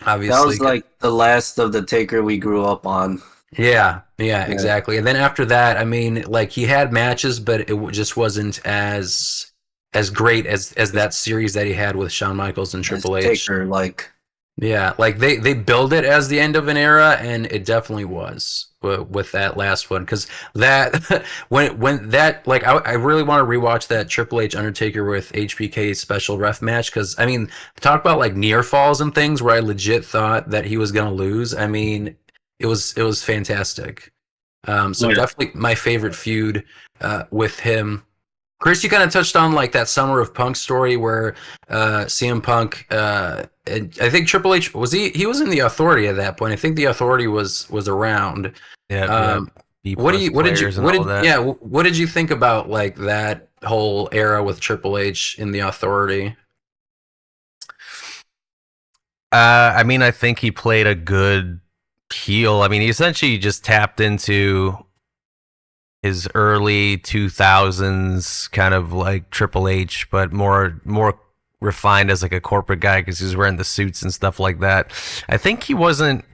Obviously, that was like the last of the Taker we grew up on. Yeah, exactly. And then after that, I mean, like, he had matches, but it just wasn't as great as that series that he had with Shawn Michaels and Triple H. Taker, like, yeah, like they build it as the end of an era, and it definitely was with that last one, because that when that, like, I really want to rewatch that Triple H Undertaker with HBK special ref match, because I mean, talk about like near falls and things where I legit thought that he was gonna lose. I mean, it was fantastic. Definitely my favorite feud with him. Chris, you kind of touched on like that Summer of Punk story where CM Punk, and I think Triple H he was in the Authority at that point. I think the Authority was around. Yeah. What did you think about like that whole era with Triple H in the Authority? I mean, I think he played a good heel. I mean, he essentially just tapped into his early 2000s kind of like Triple H, but more refined as like a corporate guy, because he was wearing the suits and stuff like that. I think he wasn't.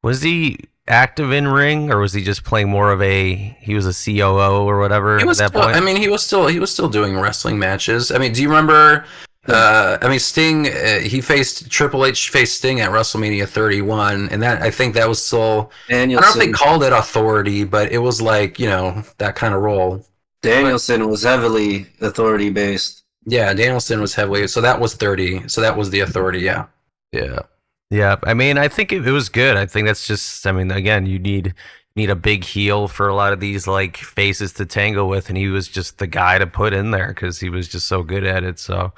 Was he active in ring, or was he just playing more of he was a COO or whatever He at was that still, point? I mean, he was still doing wrestling matches. I mean, do you remember? I mean, Sting. He faced Triple H faced Sting at WrestleMania 31, and that I think that was still. I don't know if they Danielson. called it authority, but it was like that kind of role. Danielson was heavily authority based. Yeah, Danielson was heavily. So that was 30. So that was the authority. Yeah. Yeah. Yeah. I mean, I think it was good. I think that's just, I mean, again, you need a big heel for a lot of these like faces to tango with, and he was just the guy to put in there because he was just so good at it. So,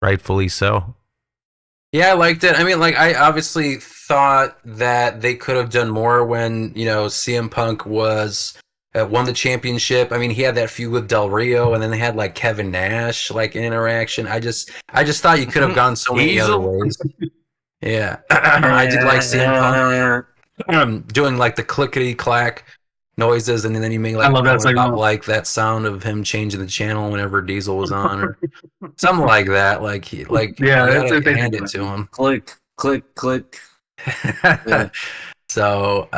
rightfully so. Yeah, I liked it. I mean, like, I obviously thought that they could have done more when, CM Punk won the championship. I mean, he had that feud with Del Rio, and then they had like Kevin Nash, like an interaction. I just thought you could have gone so many other ways. Yeah, I did like CM Punk doing like the clickety clack noises, and then he made like I love that segment. like that sound of him changing the channel whenever Diesel was on, or something like that. Like Yeah, you gotta hand it to him. Click, click, click. Yeah. So,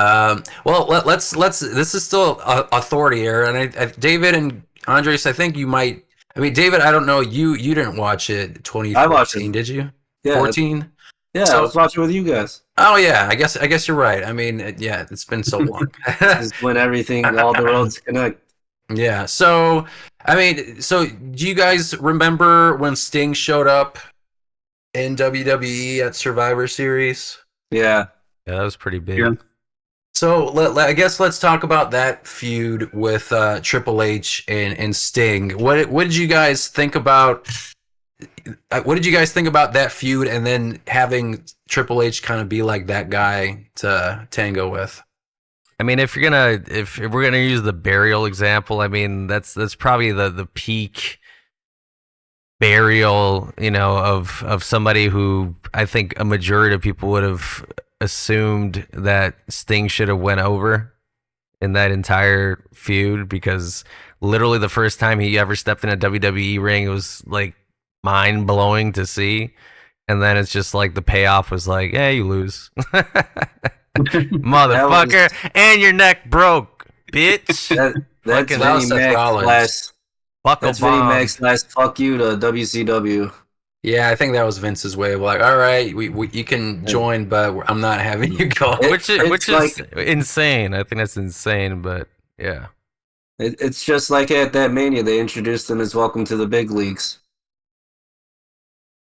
well, let's. This is still authority here, and I, David and Andres, I think you might. I mean, David, I don't know. You didn't watch it 2014, I watched it. did you? Yeah, 14. Yeah, So- I was watching with you guys. Oh yeah, I guess you're right. I mean, yeah, it's been so long. This is when all the roads connect. Yeah. So, I mean, do you guys remember when Sting showed up in WWE at Survivor Series? Yeah. Yeah, that was pretty big. Yeah. So I guess let's talk about that feud with Triple H and Sting. What did you guys think about? What did you guys think about that feud, and then having Triple H kind of be like that guy to tango with? I mean, if we're gonna use the burial example, I mean that's probably the peak burial, of somebody who I think a majority of people would have assumed that Sting should have went over in that entire feud, because literally the first time he ever stepped in a WWE ring, it was like mind blowing to see, and then it's just like the payoff was like, hey, you lose. Motherfucker, and your neck broke, bitch. That's That was Vinnie Seth Mac Rollins. last. Buckle That's Vinnie bomb. Mac's last fuck you to WCW. Yeah, I think that was Vince's way of like, all right, we you can join, but I'm not having you go. Which is It's insane. I think that's insane, but yeah. It's just like at that Mania, they introduced him as "Welcome to the Big Leagues."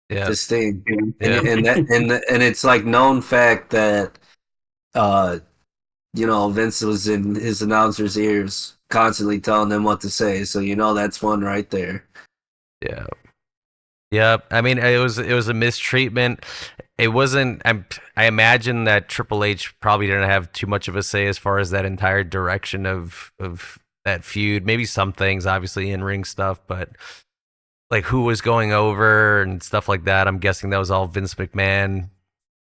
Yeah. To Sting, Yeah. and it's like known fact that, Vince was in his announcer's ears constantly telling them what to say. So that's one right there. Yeah. Yeah, I mean, it was a mistreatment. It wasn't. I imagine that Triple H probably didn't have too much of a say as far as that entire direction of that feud. Maybe some things, obviously in ring stuff, but like who was going over and stuff like that. I'm guessing that was all Vince McMahon,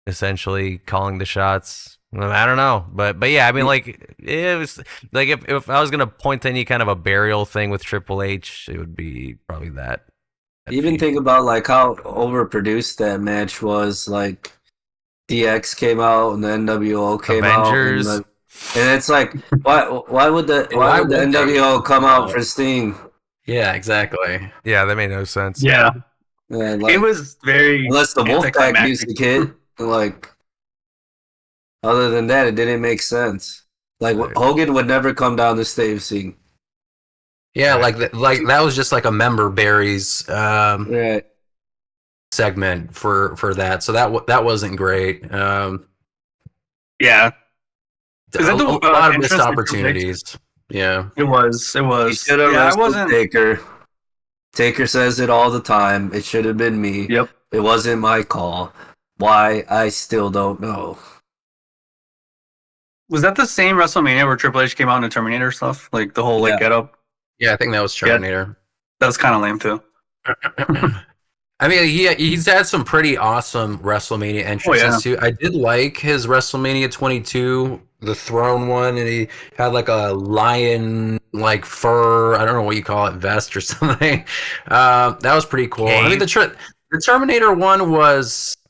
essentially calling the shots. I don't know, but yeah, I mean, like it was like if I was gonna point to any kind of a burial thing with Triple H, it would be probably that. Even think about like how overproduced that match was. Like DX came out and the NWO came Avengers. out, and it's like why would the NWO come out for Sting? Yeah, exactly. Yeah, that made no sense. Yeah, Yeah, like, it was very unless the Wolfpack anticlimactic. music hit, like other than that, it didn't make sense. Like Right. Hogan would never come down the stage sing. Yeah, like that was just like a member berries Right. segment for that. So that wasn't great. Yeah, A Is that the, lot of missed entrance to Triple H? opportunities. Yeah. it was. He should have Yeah, I wrestled wasn't. Taker. Taker says it all the time. It should have been me. Yep. It wasn't my call. Why? I still don't know. Was that the same WrestleMania where Triple H came out in the Terminator stuff? Like the whole Yeah. get up? Yeah, I think that was Terminator. That was kind of lame too. I mean, he's had some pretty awesome WrestleMania entrances too. I did like his WrestleMania 22, the throne one, and he had like a lion like fur, I don't know what you call it, vest or something. That was pretty cool. I mean, the Terminator one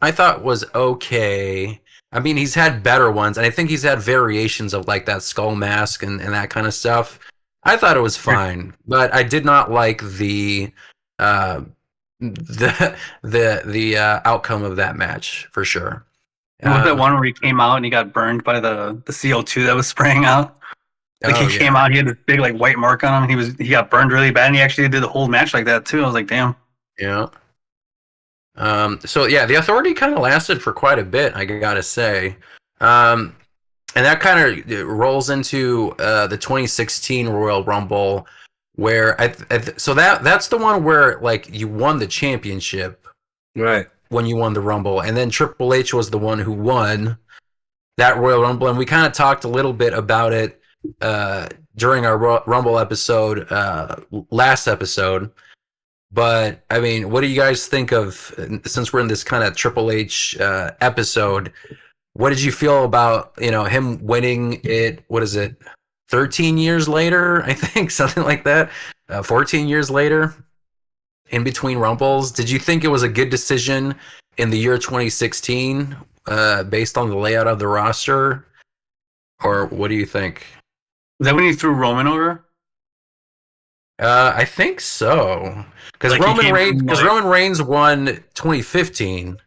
I thought was okay. I mean, he's had better ones, and I think he's had variations of like that skull mask and that kind of stuff. I thought it was fine, but I did not like uh, the outcome of that match for sure. And was that one where he came out and he got burned by the CO2 that was spraying out? Like Oh, he came out, he had this big like white mark on him. And he got burned really bad, and he actually did the whole match like that too. I was like, damn. Yeah. So yeah, the Authority kind of lasted for quite a bit, I gotta say. And that kind of rolls into the 2016 Royal Rumble, where so that's the one where like you won the championship, Right. when you won the Rumble, and then Triple H was the one who won that Royal Rumble, and we kind of talked a little bit about it during our Rumble episode, last episode. But I mean, what do you guys think of, since we're in this kind of Triple H episode? What did you feel about, him winning it? What is it? 13 years later, I think, something like that. 14 years later, in between Rumbles. Did you think it was a good decision in the year 2016, based on the layout of the roster, or what do you think? Was that when he threw Roman over? I think so, because Like Roman Reigns won 2015.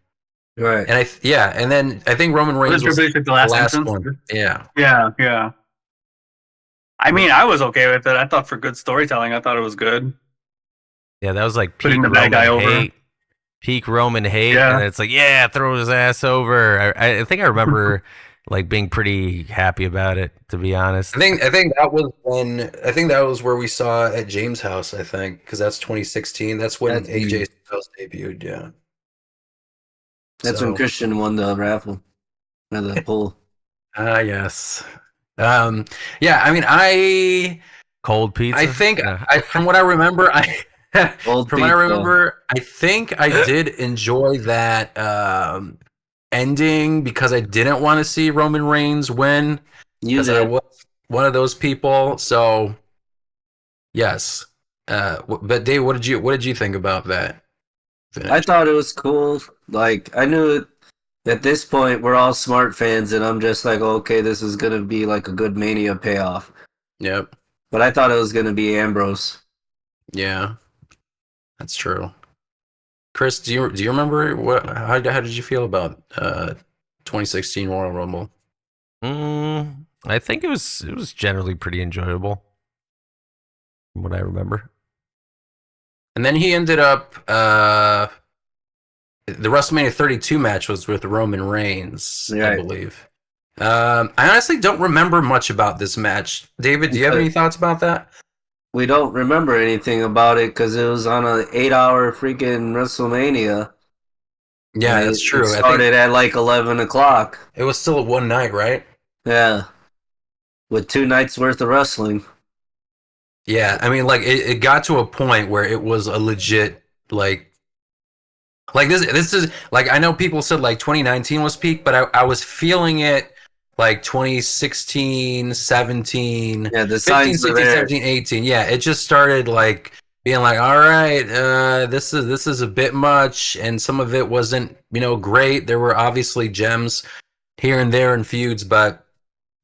Right. And and then I think Roman Reigns was the the last last entrance? one. Yeah. Yeah. I mean, I was okay with it. I thought for good storytelling, I thought it was good. Yeah, that was like peak Putting the Roman bad guy over. hate. Peak Roman hate, Yeah. and it's like, yeah, throw his ass over. I think I remember like being pretty happy about it, to be honest. I think that was where we saw at James' house, I think, because that's 2016. That's when That's AJ Styles debuted, yeah. That's when Christian won the raffle or the poll. Yes. Yeah, I mean, Cold pizza. I think Yeah. from what I remember, Cold from what I pizza. remember, I think I did enjoy that ending, because I didn't want to see Roman Reigns win, You because I did. was one of those people. So yes, but Dave, what did you think about that finish? I thought it was cool. Like, I knew at this point we're all smart fans, and I'm just like, okay, this is gonna be like a good Mania payoff. Yep. But I thought it was gonna be Ambrose. Yeah, that's true. Chris, do you remember how did you feel about 2016 Royal Rumble? I think it was generally pretty enjoyable, from what I remember. And then he ended up the WrestleMania 32 match was with Roman Reigns, I Right. believe. I honestly don't remember much about this match. David, do you have any thoughts about that? We don't remember anything about it because it was on an 8-hour freaking WrestleMania. Yeah, And that's true. It started at like 11 o'clock. It was still one night, right? Yeah. With 2 nights worth of wrestling. Yeah, I mean, like it got to a point where it was a legit like this is like, I know people said like 2019 was peak, but I was feeling it like 2016, 17, Yeah, the 15, signs were 16, there. 17, 18. Yeah, it just started like being like, all right, this is a bit much, and some of it wasn't, great. There were obviously gems here and there in feuds, but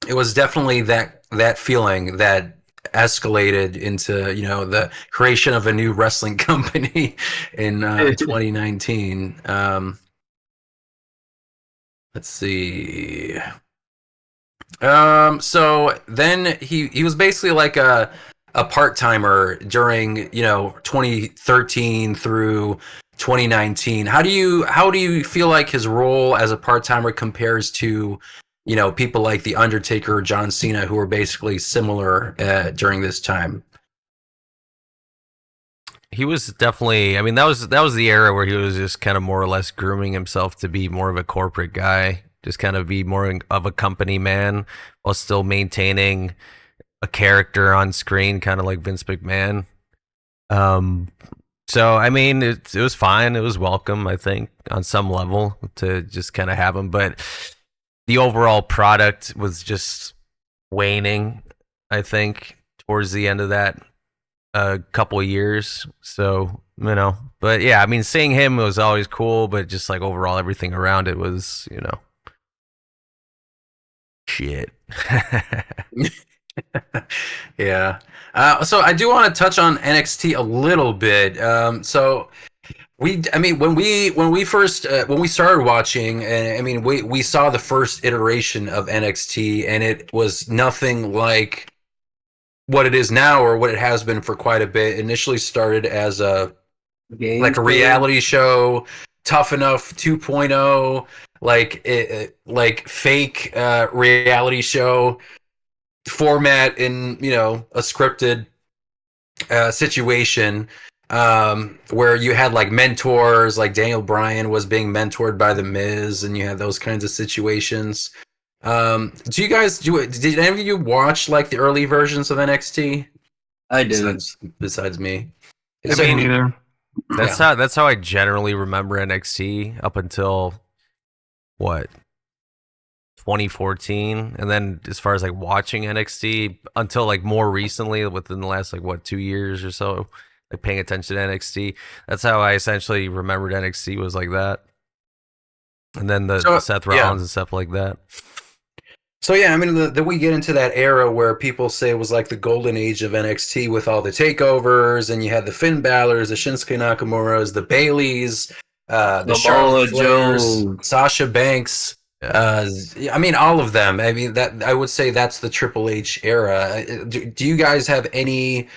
it was definitely that feeling that escalated into the creation of a new wrestling company in 2019. Let's see. So then he was basically like a part-timer during 2013 through 2019. How do you feel like his role as a part-timer compares to people like the Undertaker or John Cena, who were basically similar during this time? He was definitely. I mean, that was the era where he was just kind of more or less grooming himself to be more of a corporate guy, just kind of be more of a company man while still maintaining a character on screen, kind of like Vince McMahon. So I mean, it was fine. It was welcome, I think, on some level, to just kind of have him, but the overall product was just waning, I think, towards the end of that couple of years. So, but yeah, I mean, seeing him was always cool, but just like overall everything around it was, shit. Yeah. So I do want to touch on NXT a little bit. I mean, when we first when we started watching, I mean, we saw the first iteration of NXT, and it was nothing like what it is now or what it has been for quite a bit. Initially started as like a reality show, Tough Enough 2.0, like fake reality show format in, you know, a scripted situation, where you had like mentors, like Daniel Bryan was being mentored by The Miz, and you had those kinds of situations. Do you guys did any of you watch like the early versions of NXT? I didn't. Besides me. I mean, either. that's how I generally remember NXT up until what, 2014, and then as far as like watching NXT until like more recently, within the last like what 2 years or so, like paying attention to NXT. That's how I essentially remembered NXT, was like that, and then the Seth Rollins and stuff like that. So yeah, I mean, then we get into that era where people say it was like the golden age of NXT with all the takeovers, and you had the Finn Balor's, the Shinsuke Nakamura's, the Baileys, the Charlotte Flairs, Sasha Banks. I mean, all of them. I mean, that I would say that's the Triple H era. Do you guys have any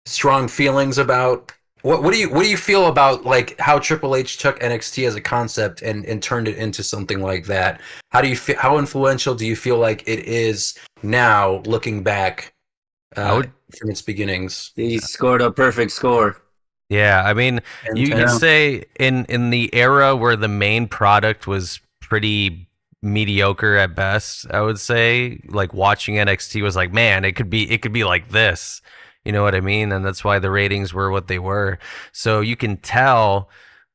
strong feelings about what do you feel about like how Triple H took NXT as a concept and turned it into something like that? How do you feel, how influential do you feel like it is now looking back from its beginnings? He scored a perfect score. Yeah, I mean, you could say in the era where the main product was pretty mediocre at best, I would say, like watching NXT was like, man, it could be like this. You know what I mean? And that's why the ratings were what they were. So you can tell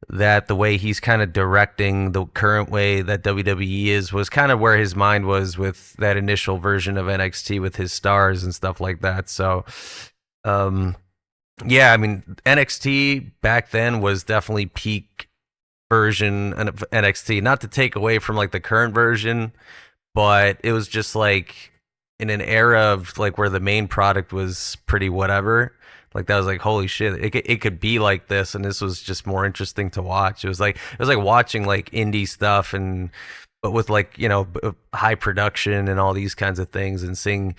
that the way he's kind of directing the current way that WWE was kind of where his mind was with that initial version of NXT with his stars and stuff like that. So, yeah, I mean, NXT back then was definitely peak version of NXT. Not to take away from like the current version, but it was just like in an era of like where the main product was pretty whatever. Like that was like, holy shit, it could be like this, and this was just more interesting to watch. It was like watching like indie stuff, and but with like, you know, high production and all these kinds of things, and seeing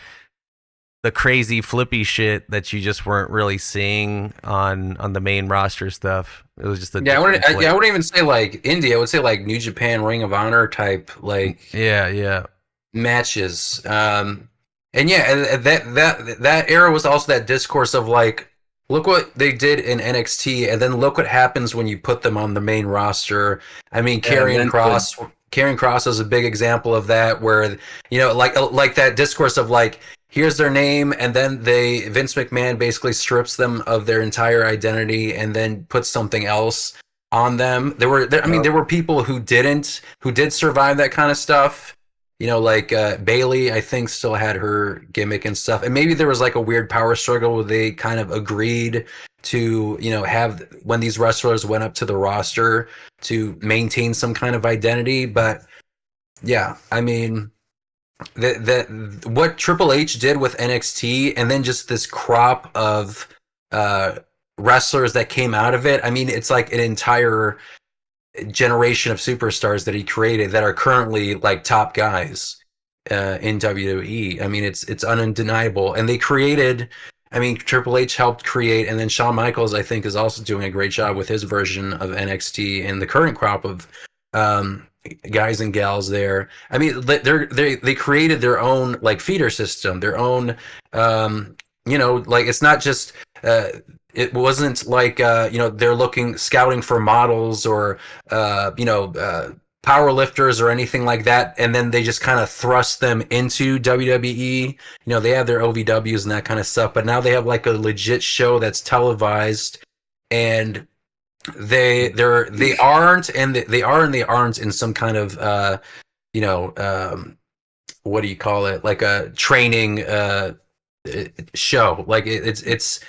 the crazy flippy shit that you just weren't really seeing on the main roster stuff. It was just I wouldn't even say like indie. I would say like New Japan, Ring of Honor type, like yeah matches. And yeah, that era was also that discourse of like, look what they did in NXT, and then look what happens when you put them on the main roster. I mean, Karrion Kross is a big example of that, where, you know, like that discourse of like, here's their name, and then Vince McMahon basically strips them of their entire identity and then puts something else on them. There were people who did survive that kind of stuff. You know, like Bayley, I think, still had her gimmick and stuff. And maybe there was like a weird power struggle where they kind of agreed to, you know, have when these wrestlers went up to the roster to maintain some kind of identity. But yeah, I mean, what Triple H did with NXT, and then just this crop of wrestlers that came out of it. I mean, it's like an entire generation of superstars that he created that are currently like top guys in WWE. I mean, it's undeniable. And they created, I mean, Triple H helped create, and then Shawn Michaels, I think, is also doing a great job with his version of NXT and the current crop of guys and gals there. I mean, they created their own like feeder system, their own, you know, like it's not just it wasn't like you know, they're scouting for models or you know, power lifters or anything like that, and then they just kind of thrust them into WWE. You know, they have their OVWs and that kind of stuff, but now they have like a legit show that's televised, and they aren't in some kind of you know, what do you call it, like a training show. Like it's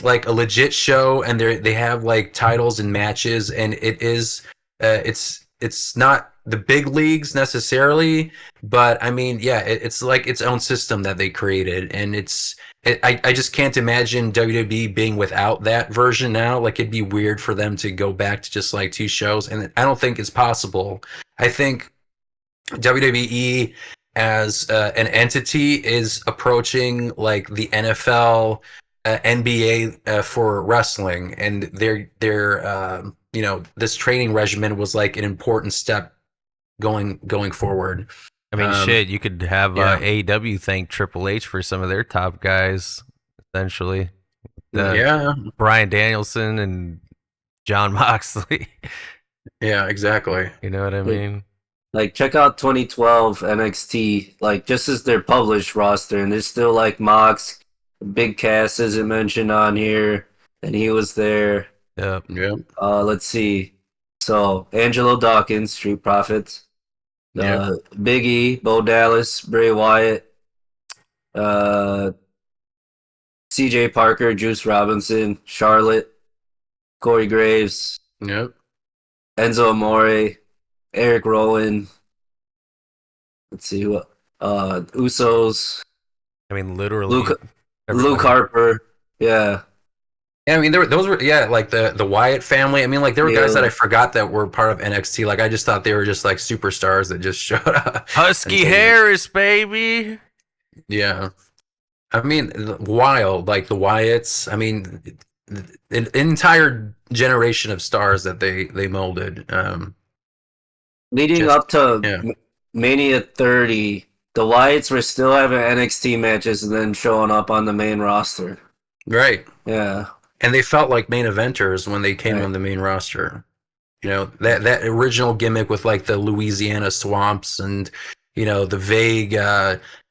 like a legit show, and they have like titles and matches, and it is it's not the big leagues necessarily, but I mean, yeah, it's like its own system that they created, and I just can't imagine WWE being without that version now. Like, it'd be weird for them to go back to just like 2 shows, and I don't think it's possible. I think WWE as an entity is approaching like the NFL, NBA for wrestling, and their this training regimen was like an important step going forward. I mean, shit, you could have yeah. AEW thank Triple H for some of their top guys, essentially. Yeah, Bryan Danielson and John Moxley. yeah, exactly. You know what I mean? Like, check out 2012 NXT, like, just as their published roster, and there's still, like, Mox, Big Cass isn't mentioned on here, and he was there. Yep. Yeah, Let's see. So, Angelo Dawkins, Street Profits. yeah, Big E, Bo Dallas, Bray Wyatt. CJ Parker, Juice Robinson, Charlotte, Corey Graves, yep. Enzo Amore, Eric Rowan. Let's see what Usos, I mean, literally. Luke everybody. Harper. Yeah. Yeah, I mean, those were like the Wyatt family. I mean, like there were guys that I forgot that were part of NXT. Like I just thought they were just like superstars that just showed up. Husky Harris, baby. Yeah, I mean, wild like the Wyatts. I mean, an entire generation of stars that they molded. Leading Just- up to yeah. Mania 30, the Wyatts were still having NXT matches and then showing up on the main roster. Right, Yeah. and they felt like main eventers when they came Right. on the main roster. You know, that original gimmick with like the Louisiana swamps and the vague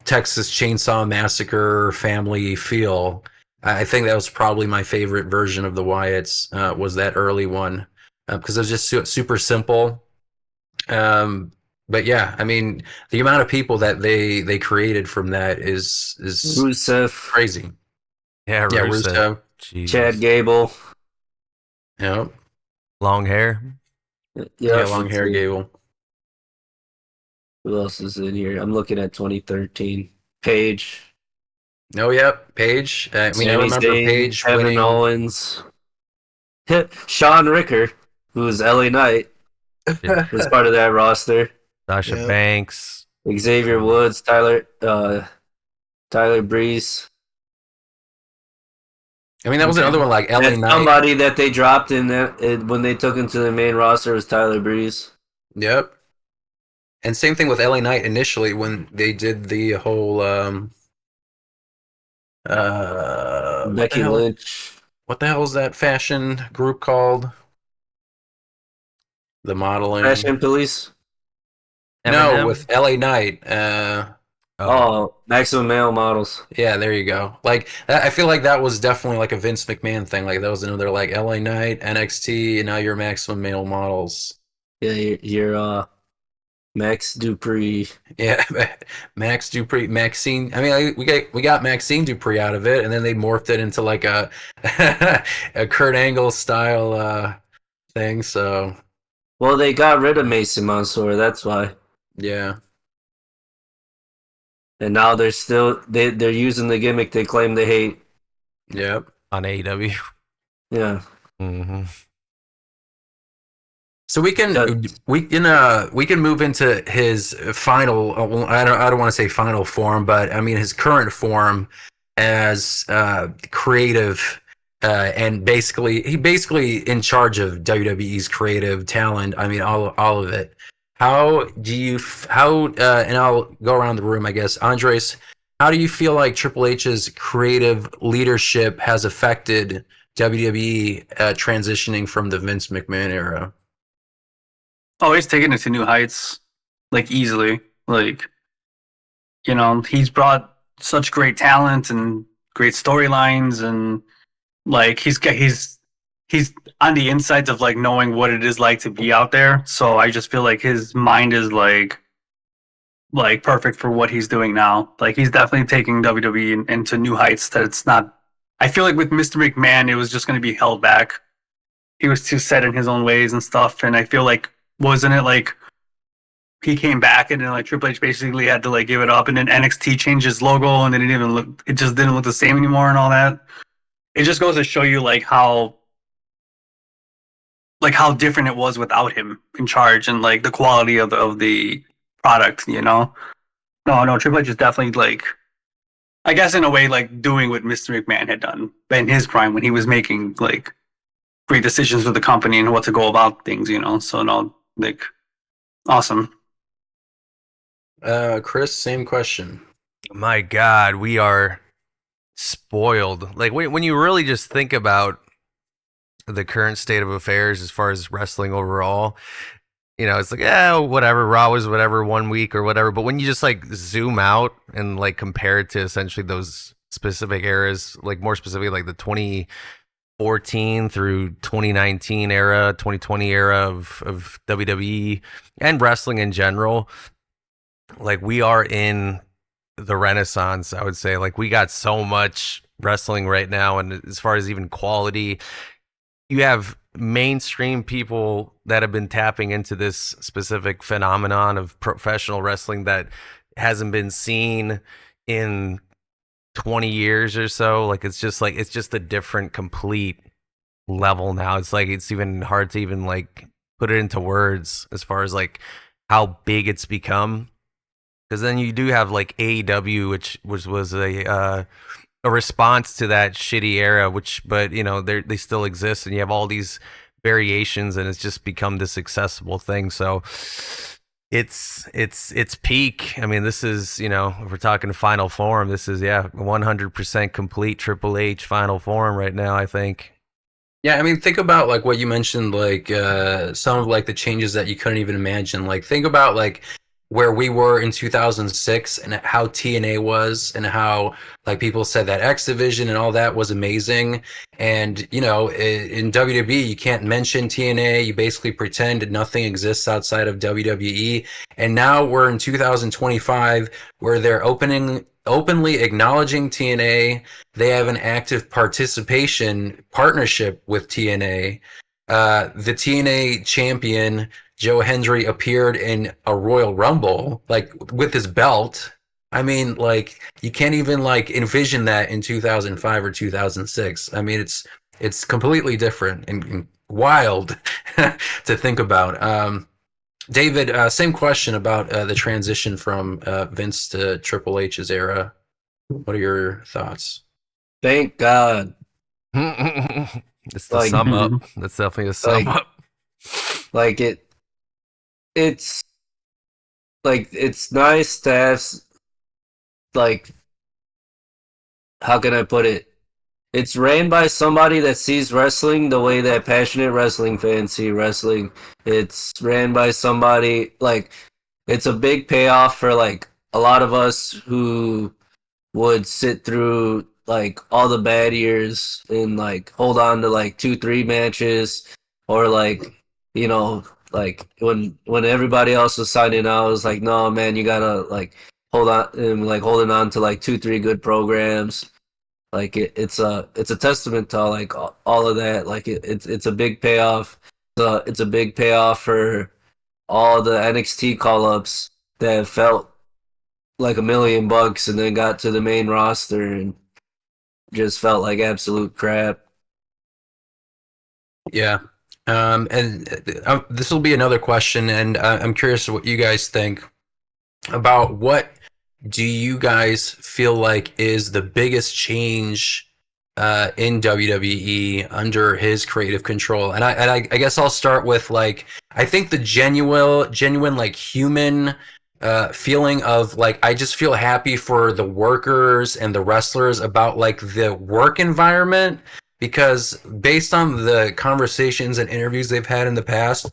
Texas Chainsaw Massacre family feel. I think that was probably my favorite version of the Wyatts. Was that early one because it was just super simple. But yeah, I mean, the amount of people that they created from that is Rusev, crazy. Yeah, Yeah, Rusev. Rusev. Jesus. Chad Gable. Yeah, Long hair. yeah, long let's hair, see. Gable. Who else is in here? I'm looking at 2013. Paige. Oh, yep, Paige. I mean, I Sami remember Zayn, Paige Kevin winning. Owens. Sean Ricker, who's LA Knight, was part of that roster. Sasha Yep. Banks. Xavier Woods, Tyler Breeze. I mean, that was another one like LA And Knight. somebody that they dropped in when they took him to the main roster was Tyler Breeze. Yep. And same thing with LA Knight initially when they did the whole Becky Lynch. what the hell is that fashion group called? The modeling. Fashion Police. No, Eminem? with LA Knight. Oh, Maximum Male Models. Yeah, there you go. Like I feel like that was definitely like a Vince McMahon thing. Like that was another like LA Knight, NXT, and now you're Maximum Male Models. Yeah, you're Max Dupree. Yeah, Max Dupree, Maxine. I mean, like, we got Maxine Dupree out of it, and then they morphed it into like a a Kurt Angle style thing. So Well, they got rid of Mason Mansour, that's why. yeah, And now they're using the gimmick they claim they hate. yep. On AEW. Yeah. Mm-hmm. So we can move into his final. I don't want to say final form, but I mean his current form as creative. And basically in charge of WWE's creative talent. I mean, all of it. And I'll go around the room, I guess. Andres, how do you feel like Triple H's creative leadership has affected WWE transitioning from the Vince McMahon era? Oh, he's taken it to new heights, like easily. Like, he's brought such great talent and great storylines, and like he's on the insides of like knowing what it is like to be out there. So I just feel like his mind is like perfect for what he's doing now. Like he's definitely taking WWE into new heights that it's not. I feel like with Mr. McMahon, it was just going to be held back. He was too set in his own ways and stuff. And I feel like wasn't it like he came back, and then like Triple H basically had to like give it up, and then NXT changed its logo, and then it just didn't look the same anymore, and all that. It just goes to show you like how different it was without him in charge, and like the quality of the product. No, Triple H is definitely like, I guess in a way, like doing what Mr. McMahon had done in his prime when he was making like great decisions for the company and what to go about things. So no, like awesome. Chris, same question. My God, we are spoiled. Like when you really just think about the current state of affairs as far as wrestling overall, it's like, yeah, whatever. Raw was whatever 1 week or whatever. But when you just like zoom out and like compare it to essentially those specific eras, like more specifically like the 2014 through 2019 era, 2020 era of WWE and wrestling in general, like we are in the Renaissance, I would say. Like we got so much wrestling right now, and as far as even quality, you have mainstream people that have been tapping into this specific phenomenon of professional wrestling that hasn't been seen in 20 years or so. Like it's just a different complete level now. It's like it's even hard to even like put it into words as far as like how big it's become. Because then you do have like AEW, which was a response to that shitty era, but they still exist, and you have all these variations, and it's just become this accessible thing. So it's peak. I mean, this is, if we're talking final form, this is 100% complete Triple H final form right now, I think. Yeah, I mean, think about like what you mentioned, like some of like the changes that you couldn't even imagine. Like think about like where we were in 2006 and how TNA was, and how like people said that X Division and all that was amazing. And in WWE you can't mention TNA. You basically pretend nothing exists outside of WWE. And now we're in 2025 where they're openly acknowledging TNA. They have an active partnership with TNA. The TNA champion Joe Hendry appeared in a Royal Rumble, like with his belt. I mean, like you can't even like envision that in 2005 or 2006. I mean, it's completely different and wild to think about. David, same question about the transition from Vince to Triple H's era. What are your thoughts? Thank God. It's the Like- sum up. That's definitely a sum up. Like it's like it's nice to have, like, how can I put it? It's ran by somebody that sees wrestling the way that passionate wrestling fans see wrestling. It's ran by somebody, like, it's a big payoff for like a lot of us who would sit through like all the bad years and like hold on to like 2-3 matches, or like, like when everybody else was signing out, I was like, no man, you gotta like hold on, and like holding on to like 2-3 good programs. Like it's a testament to like all of that. Like it's a big payoff. It's a big payoff for all the NXT call ups that felt like $1 million and then got to the main roster and just felt like absolute crap. Yeah. And this will be another question, and I'm curious what you guys think about what do you guys feel like is the biggest change in WWE under his creative control? And I guess I'll start with like, I think the genuine like human feeling of like, I just feel happy for the workers and the wrestlers about like the work environment. Because based on the conversations and interviews they've had in the past,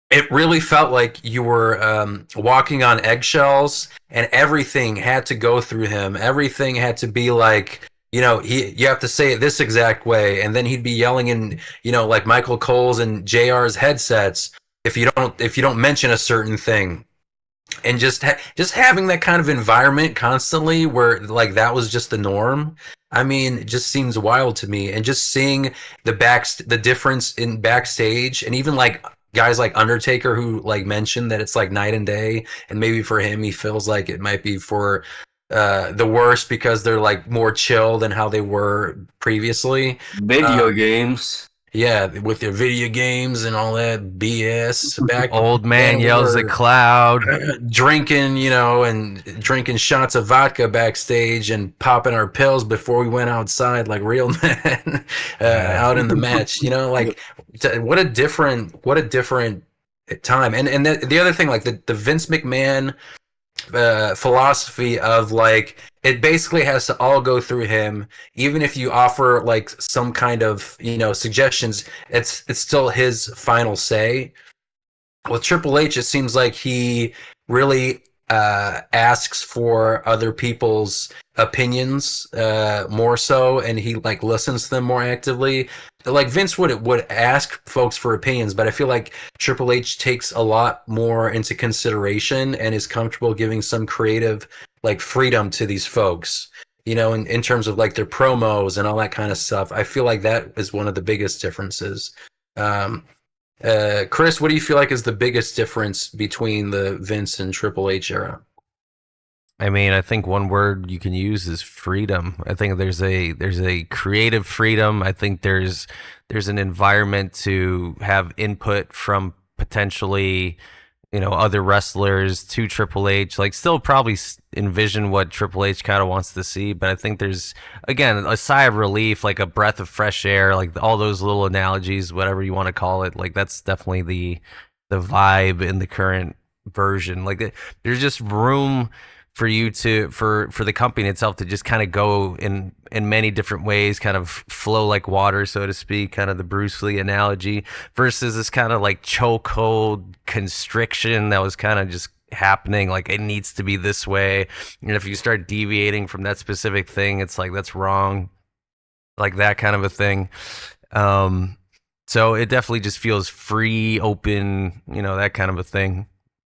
it really felt like you were walking on eggshells, and everything had to go through him. Everything had to be like, you have to say it this exact way, and then he'd be yelling in, like Michael Cole's and JR's headsets if you don't mention a certain thing. And just having that kind of environment constantly where like that was just the norm. I mean, it just seems wild to me. And just seeing the difference in backstage, and even like guys like Undertaker who like mentioned that it's like night and day, and maybe for him he feels like it might be for the worst because they're like more chill than how they were previously. Video games. Yeah, with their video games and all that BS. Back Old man then we yells at were cloud. drinking, and drinking shots of vodka backstage and popping our pills before we went outside like real men out in the match. Like what a different time. And the other thing, like the Vince McMahon philosophy of like it basically has to all go through him, even if you offer like some kind of suggestions, it's still his final say. With Triple H, it seems like he really asks for other people's opinions more so, and he like listens to them more actively. Like Vince would ask folks for opinions, but I feel like Triple H takes a lot more into consideration and is comfortable giving some creative like freedom to these folks. In terms of like their promos and all that kind of stuff. I feel like that is one of the biggest differences. Chris, what do you feel like is the biggest difference between the Vince and Triple H era? I mean, I think one word you can use is freedom. I think there's a creative freedom. I think there's an environment to have input from potentially, other wrestlers to Triple H. Like, still probably envision what Triple H kind of wants to see, but I think there's, again, a sigh of relief, like a breath of fresh air, like all those little analogies, whatever you want to call it. Like, that's definitely the vibe in the current version. Like, there's just room for you for the company itself to just kind of go in many different ways, kind of flow like water, so to speak, kind of the Bruce Lee analogy, versus this kind of like chokehold constriction that was kind of just happening, like it needs to be this way, and if you start deviating from that specific thing, it's like that's wrong, like that kind of a thing. So it definitely just feels free, open, that kind of a thing,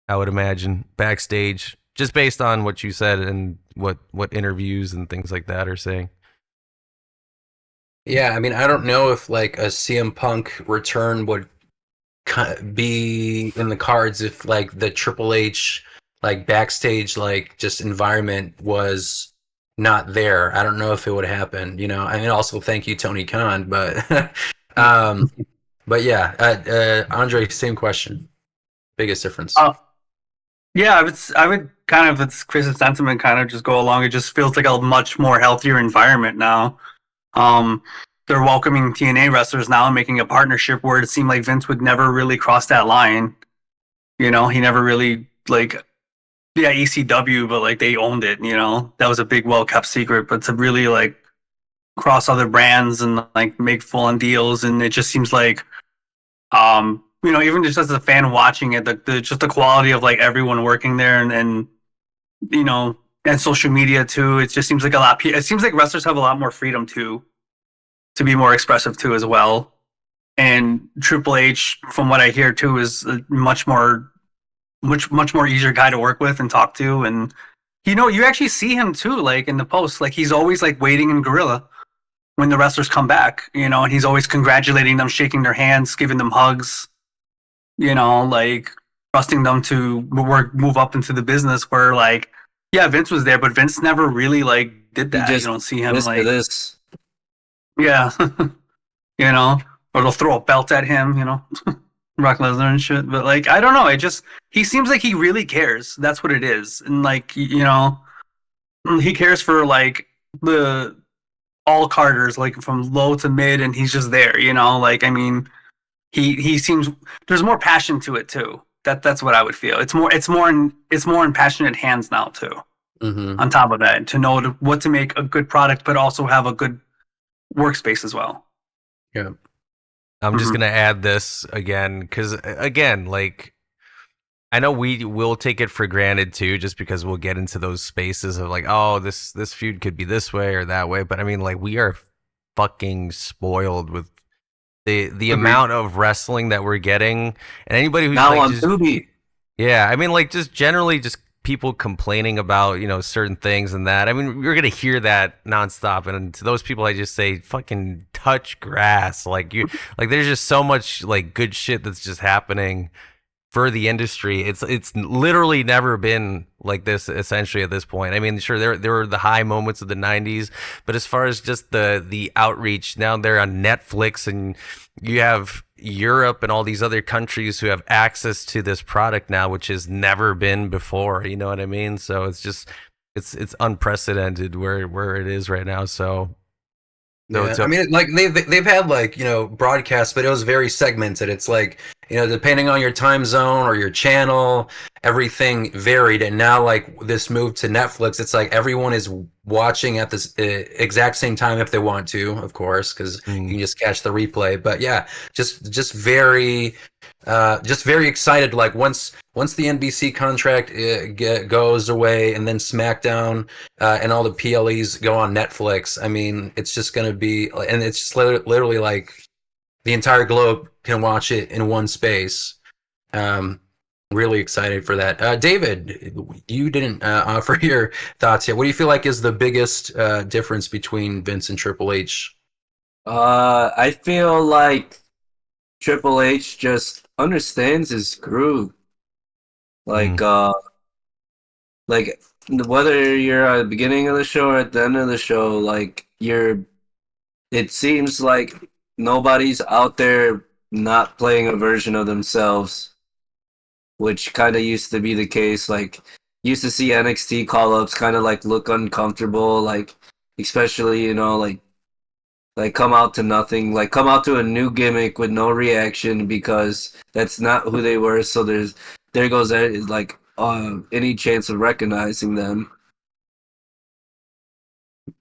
I would imagine, backstage, just based on what you said and what interviews and things like that are saying. Yeah, I mean, I don't know if like a CM Punk return would be in the cards if like the Triple H like backstage like just environment was not there. I don't know if it would happen. I mean, also thank you, Tony Khan, but but yeah, Andre, same question. Biggest difference. Yeah, I would kind of, it's Chris's sentiment, kind of just go along. It just feels like a much more healthier environment now. They're welcoming TNA wrestlers now and making a partnership where it seemed like Vince would never really cross that line. He never really ECW, but like they owned it. That was a big, well kept secret. But to really like cross other brands and like make full on deals, and it just seems like even just as a fan watching it, just the quality of like everyone working there and and social media too. It just seems like it seems like wrestlers have a lot more freedom to be more expressive too as well. And Triple H, from what I hear too, is a much more easier guy to work with and talk to. And you actually see him too, like in the post, like he's always like waiting in gorilla when the wrestlers come back, and he's always congratulating them, shaking their hands, giving them hugs. Like trusting them to move up into the business where like, yeah, Vince was there, but Vince never really like did that. You don't see him like this. Yeah. Or they'll throw a belt at him, Brock Lesnar and shit. But like, I don't know. He seems like he really cares. That's what it is. And like, he cares for like all Carters, like from low to mid, and he's just there, like, I mean, He seems there's more passion to it too. That's what I would feel. It's more in passionate hands now too. Mm-hmm. On top of that, to know what to make a good product, but also have a good workspace as well. Yeah, I'm just gonna add this again because again, like I know we will take it for granted too, just because we'll get into those spaces of like, oh, this feud could be this way or that way. But I mean, like we are fucking spoiled with the amount of wrestling that we're getting, and anybody who's now like on just, Tubi. Yeah, I mean, like just generally just people complaining about certain things and that. I mean, you're gonna hear that nonstop, and to those people, I just say, fucking touch grass. Like there's just so much like good shit that's just happening for the industry. It's literally never been like this essentially at this point. I mean, sure, there were the high moments of the 90s, but as far as just the outreach, now they're on Netflix, and you have Europe and all these other countries who have access to this product now, which has never been before. You know what I mean? So it's just it's unprecedented where it is right now. So Yeah, I mean, like they've had like, you know, broadcasts, but it was very segmented. It's like, you know, depending on your time zone or your channel, everything varied. And now, like this move to Netflix, it's like everyone is watching at this exact same time if they want to, of course, because you can just catch the replay. But yeah, just very excited. Like once the NBC contract goes away, and then SmackDown and all the PLEs go on Netflix, I mean, it's just going to be, and it's just literally like the entire globe can watch it in one space. Really excited for that. David, you didn't offer your thoughts yet. What do you feel like is the biggest difference between Vince and Triple H? I feel like Triple H just understands his crew. Like whether you're at the beginning of the show or at the end of the show, like it seems like nobody's out there not playing a version of themselves, which kind of used to be the case. Like, used to see NXT call-ups kind of like look uncomfortable, like especially, you know, like come out to nothing, like come out to a new gimmick with no reaction because that's not who they were. So there goes like any chance of recognizing them.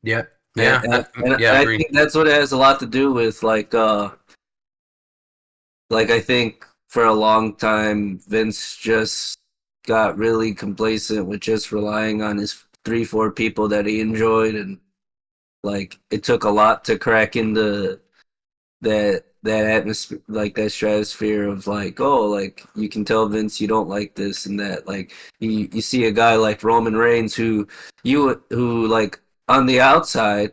Yeah. And I think that's what it has a lot to do with. Like I think for a long time Vince just got really complacent with just relying on his 3-4 people that he enjoyed, and like it took a lot to crack into that atmosphere, like that stratosphere of like, oh, like you can tell Vince you don't like this and that. Like you see a guy like Roman Reigns who like on the outside,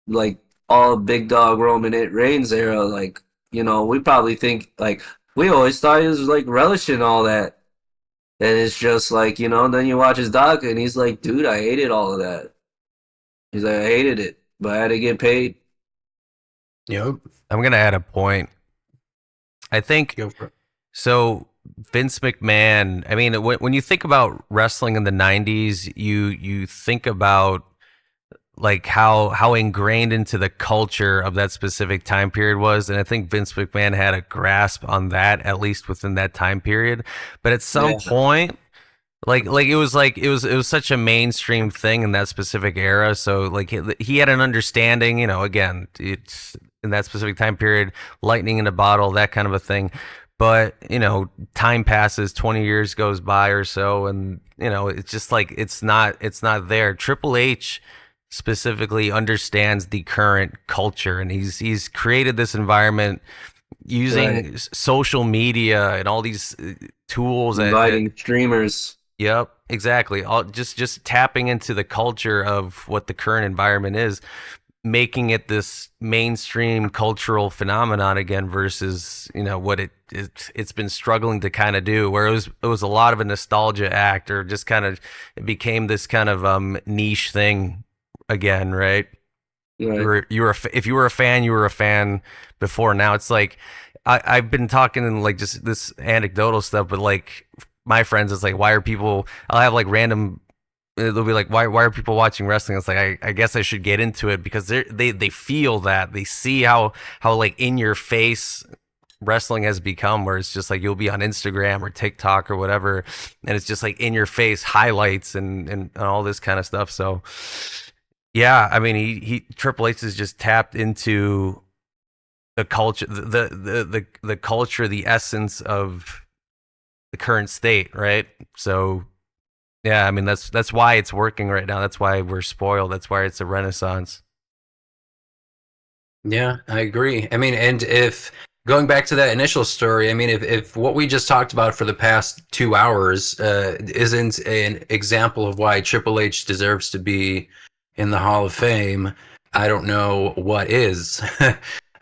like all big dog Roman Reigns era, like, you know, we probably think like we always thought he was like relishing all that. And it's just like, you know, then you watch his doc and he's like, dude, I hated all of that. He's like, I hated it, but I had to get paid. Yep. I'm gonna add a point. I think so. Vince McMahon. I mean, when you think about wrestling in the '90s, you think about like how ingrained into the culture of that specific time period was, and I think Vince McMahon had a grasp on that, at least within that time period. But at some point, like it was such a mainstream thing in that specific era. So like he had an understanding, you know, again, it's in that specific time period, lightning in a bottle, that kind of a thing. But, you know, time passes, 20 years goes by or so, and, you know, it's just like it's not there. Triple H specifically understands the current culture, and he's created this environment using social media and all these tools, inviting streamers. Yep, exactly. All just tapping into the culture of what the current environment is, making it this mainstream cultural phenomenon again versus, you know, what it's been struggling to kind of do, where it was a lot of a nostalgia act, or just kind of it became this kind of niche thing again, right? If you were a fan, you were a fan before. Now it's like I've been talking in like just this anecdotal stuff, but like my friends, it's like, why are people? I'll have like random. They'll be like, why are people watching wrestling? It's like I guess I should get into it because they feel that, they see how like in your face wrestling has become, where it's just like you'll be on Instagram or TikTok or whatever, and it's just like in your face highlights and all this kind of stuff. So yeah, I mean, he Triple H has just tapped into the culture, the culture, the essence of the current state, right? So yeah, I mean, that's why it's working right now. That's why we're spoiled. That's why it's a renaissance. Yeah, I agree. I mean, and if going back to that initial story, I mean, if what we just talked about for the past 2 hours isn't an example of why Triple H deserves to be in the Hall of Fame, I don't know what is.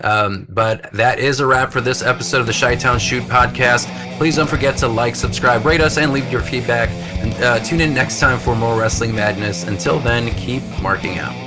But that is a wrap for this episode of the Chi-Town Shoot podcast. Please don't forget to like, subscribe, rate us, and leave your feedback. And tune in next time for more wrestling madness. Until then, keep marking out.